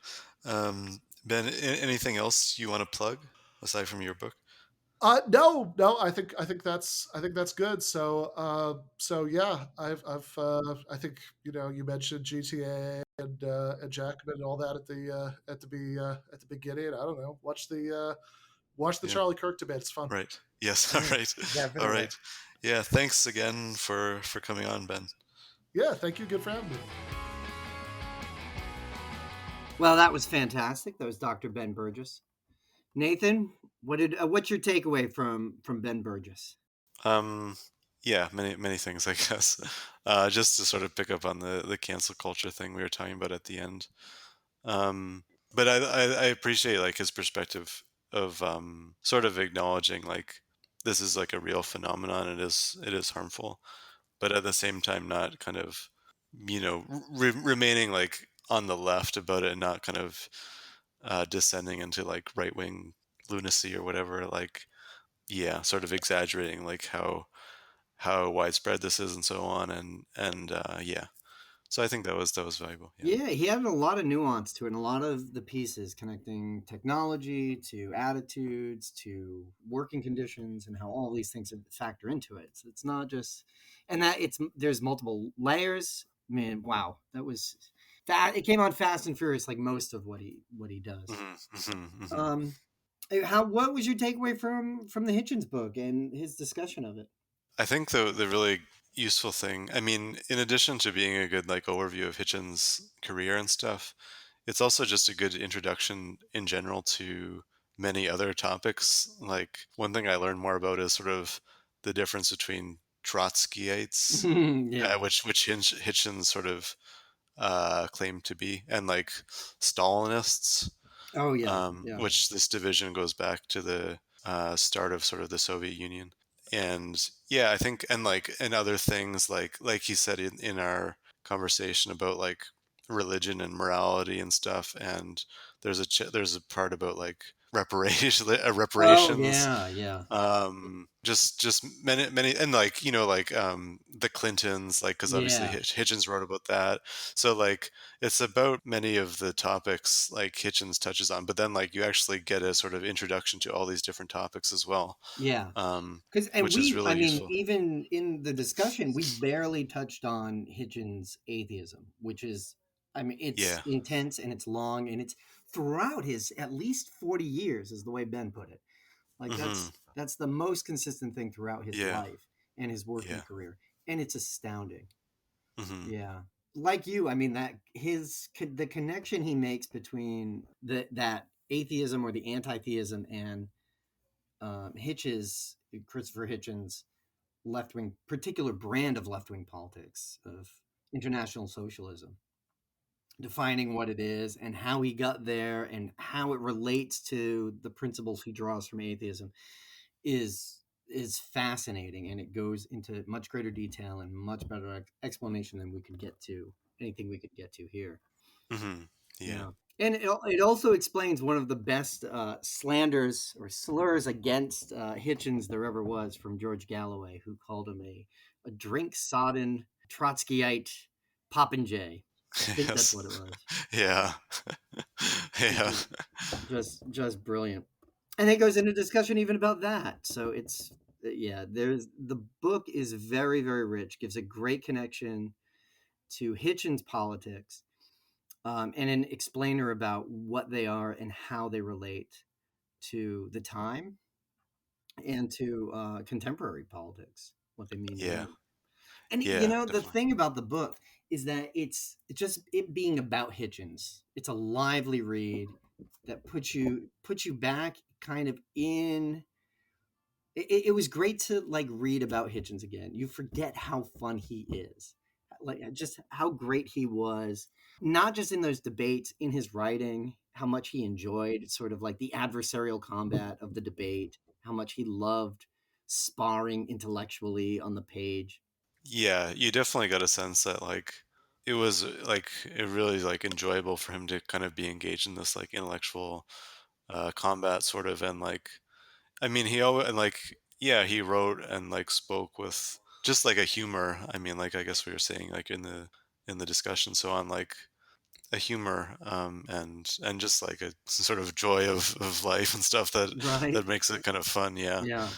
Ben, anything else you want to plug aside from your book? No. I think that's good. So yeah, I think you mentioned GTA and Jackman and all that at the beginning. I don't know. Watch the Charlie Kirk debate. It's fun. Right. Yes. All right. Definitely. All right. Yeah. Thanks again for coming on, Ben. Yeah. Thank you. Good for having me. Well, that was fantastic. That was Dr. Ben Burgis. Nathan, what's your takeaway from Ben Burgis? Yeah, many things, I guess. Just to sort of pick up on the cancel culture thing we were talking about at the end. But I appreciate like his perspective of sort of acknowledging like this is like a real phenomenon. It is harmful, but at the same time not kind of remaining like on the left about it and not kind of descending into like right-wing lunacy or whatever, like sort of exaggerating like how widespread this is and so on, and so I think that was valuable. Yeah, he had a lot of nuance to it, and a lot of the pieces connecting technology to attitudes to working conditions and how all these things factor into it. So it's not just, and that there's multiple layers. Man, wow, that was it came on fast and furious, like most of what he does. What was your takeaway from the Hitchens book and his discussion of it? I think the really useful thing, I mean, in addition to being a good like overview of Hitchens' career and stuff, it's also just a good introduction in general to many other topics. Like one thing I learned more about is sort of the difference between Trotskyites, Yeah. which Hitchens sort of claimed to be, and like Stalinists, Oh yeah. Yeah. which this division goes back to the start of sort of the Soviet Union. And yeah, I think, and like, and other things like he said in our conversation about like religion and morality and stuff. And there's a part about like Oh reparations, yeah. Yeah. just many, and like, like the Clintons, like, because obviously Yeah. Hitchens wrote about that. So like it's about many of the topics like Hitchens touches on, but then like you actually get a sort of introduction to all these different topics as well, Yeah. um, Because which is I really mean, useful. even in the discussion, we barely touched on Hitchens' atheism, which is, I mean, it's Yeah. intense and it's long and it's throughout his at least 40 years, is the way Ben put it. Like Hmm. that's the most consistent thing throughout his Yeah. life and his working Yeah. career, and it's astounding. Hmm. Yeah, like you, I mean that the connection he makes between that atheism or the anti-theism and Christopher Hitchens' left wing, particular brand of left wing politics of international socialism, defining what it is and how he got there and how it relates to the principles he draws from atheism is fascinating, and it goes into much greater detail and much better explanation than we could get to anything we could get to here. Hmm. Yeah. Yeah. And it also explains one of the best slanders or slurs against Hitchens there ever was, from George Galloway, who called him a drink sodden Trotskyite popinjay. I think that's what it Yes. was, Yeah. which Yeah. is just brilliant. And it goes into discussion even about that. So it's yeah, there's the book is very very rich, gives a great connection to Hitchens' politics, and an explainer about what they are and how they relate to the time and to contemporary politics, what they mean Yeah. today. And Yeah. the Definitely. thing about the book is that it's just it being about Hitchens. It's a lively read that puts you back kind of in. It was great to like read about Hitchens again. You forget how fun he is, like just how great he was, not just in those debates, in his writing, how much he enjoyed sort of like the adversarial combat of the debate, how much he loved sparring intellectually on the page. Yeah, you definitely got a sense that like it was like it really like enjoyable for him to kind of be engaged in this like intellectual combat sort of, and like I mean he always, and like, yeah, he wrote and like spoke with just like a humor. I mean, like, I guess we were saying like in the discussion so on, like a humor, and just like a sort of joy of life and stuff that Right. makes it kind of fun. Yeah. Yeah.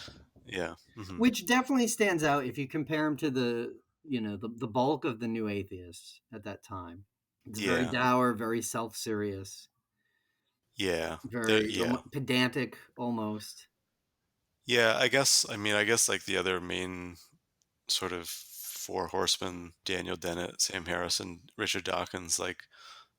Yeah. Hmm. Which definitely stands out if you compare him to the bulk of the new atheists at that time. It's very Yeah. dour, very self-serious, Yeah. There, very yeah. pedantic almost. Yeah, I guess, I mean, I guess like the other main sort of four horsemen, Daniel Dennett, Sam Harris, and Richard Dawkins, like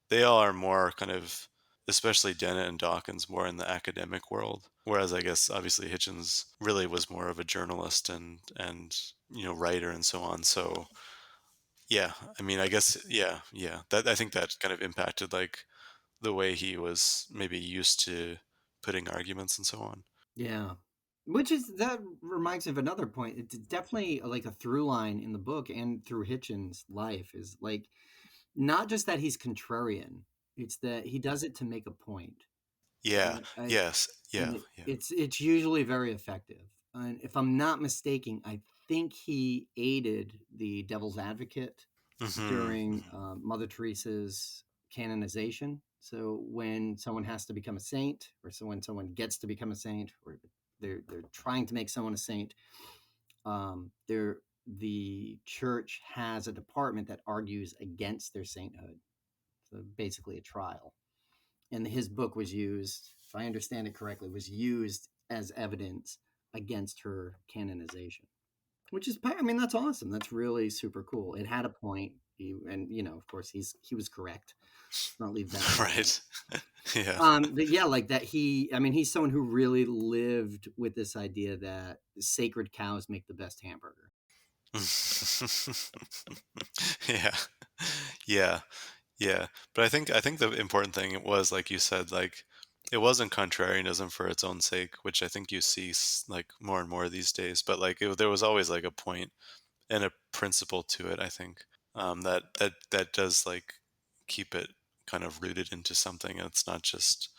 they all are more kind of, especially Dennett and Dawkins, more in the academic world. Whereas I guess obviously Hitchens really was more of a journalist and writer and so on. So yeah, I mean, I guess, yeah, yeah. That, I think that kind of impacted like the way he was maybe used to putting arguments and so on. Yeah. Which is that reminds me of another point. It's definitely like a through line in the book and through Hitchens' life is like not just that he's contrarian, it's that he does it to make a point. Yeah. I, Yes. and Yeah. Yeah. it's usually very effective. And if I'm not mistaken, I think he aided the Devil's Advocate Hmm. during Mother Teresa's canonization. So when someone has to become a saint, or so when someone gets to become a saint, or they're trying to make someone a saint, the church has a department that argues against their sainthood. So basically, a trial. And his book was used if I understand it correctly, was used as evidence against her canonization, which is, I mean, that's awesome. That's really super cool. It had a point, and of course, he was correct. Let's not leave that. Right. Yeah. But yeah, like that. I mean, he's someone who really lived with this idea that sacred cows make the best hamburger. Yeah. Yeah. Yeah. But I think the important thing was, like you said, like it wasn't contrarianism for its own sake, which I think you see like more and more these days. But like there was always like a point and a principle to it. I think that does like keep it kind of rooted into something. And it's not just,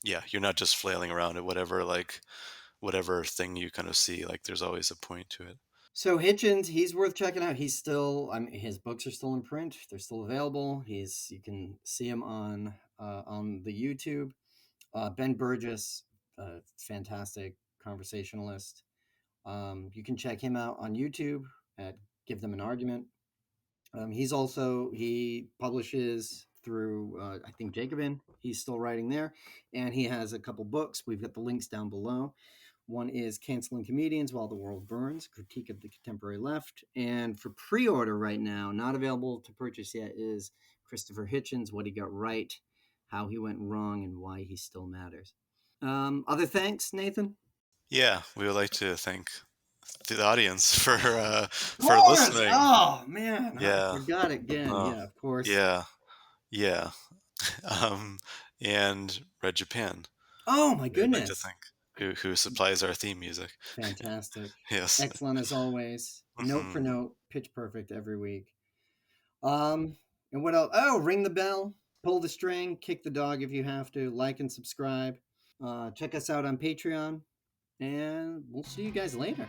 yeah, you're not just flailing around at whatever thing you kind of see. Like there's always a point to it. So Hitchens, he's worth checking out. He's still, I mean, his books are still in print. They're still available. You can see him on the YouTube. Ben Burgis, fantastic conversationalist. You can check him out on YouTube at Give Them an Argument. He publishes through, I think, Jacobin. He's still writing there. And he has a couple books. We've got the links down below. One is Canceling Comedians While the World Burns, Critique of the Contemporary Left. And for pre-order right now, not available to purchase yet, is Christopher Hitchens, What He Got Right, How He Went Wrong, and Why He Still Matters. Other thanks, Nathan? Yeah, we would like to thank the audience for Lawrence! listening. Oh, man. Yeah. I forgot again. Yeah, of course. Yeah. Yeah. And Red Japan. Oh, my We'd goodness. like to thank who supplies our theme music. Fantastic. Yes. Excellent as always. Note for note, pitch perfect every week. And what else? Oh, ring the bell, pull the string, kick the dog if you have to, like and subscribe. Check us out on Patreon, and we'll see you guys later.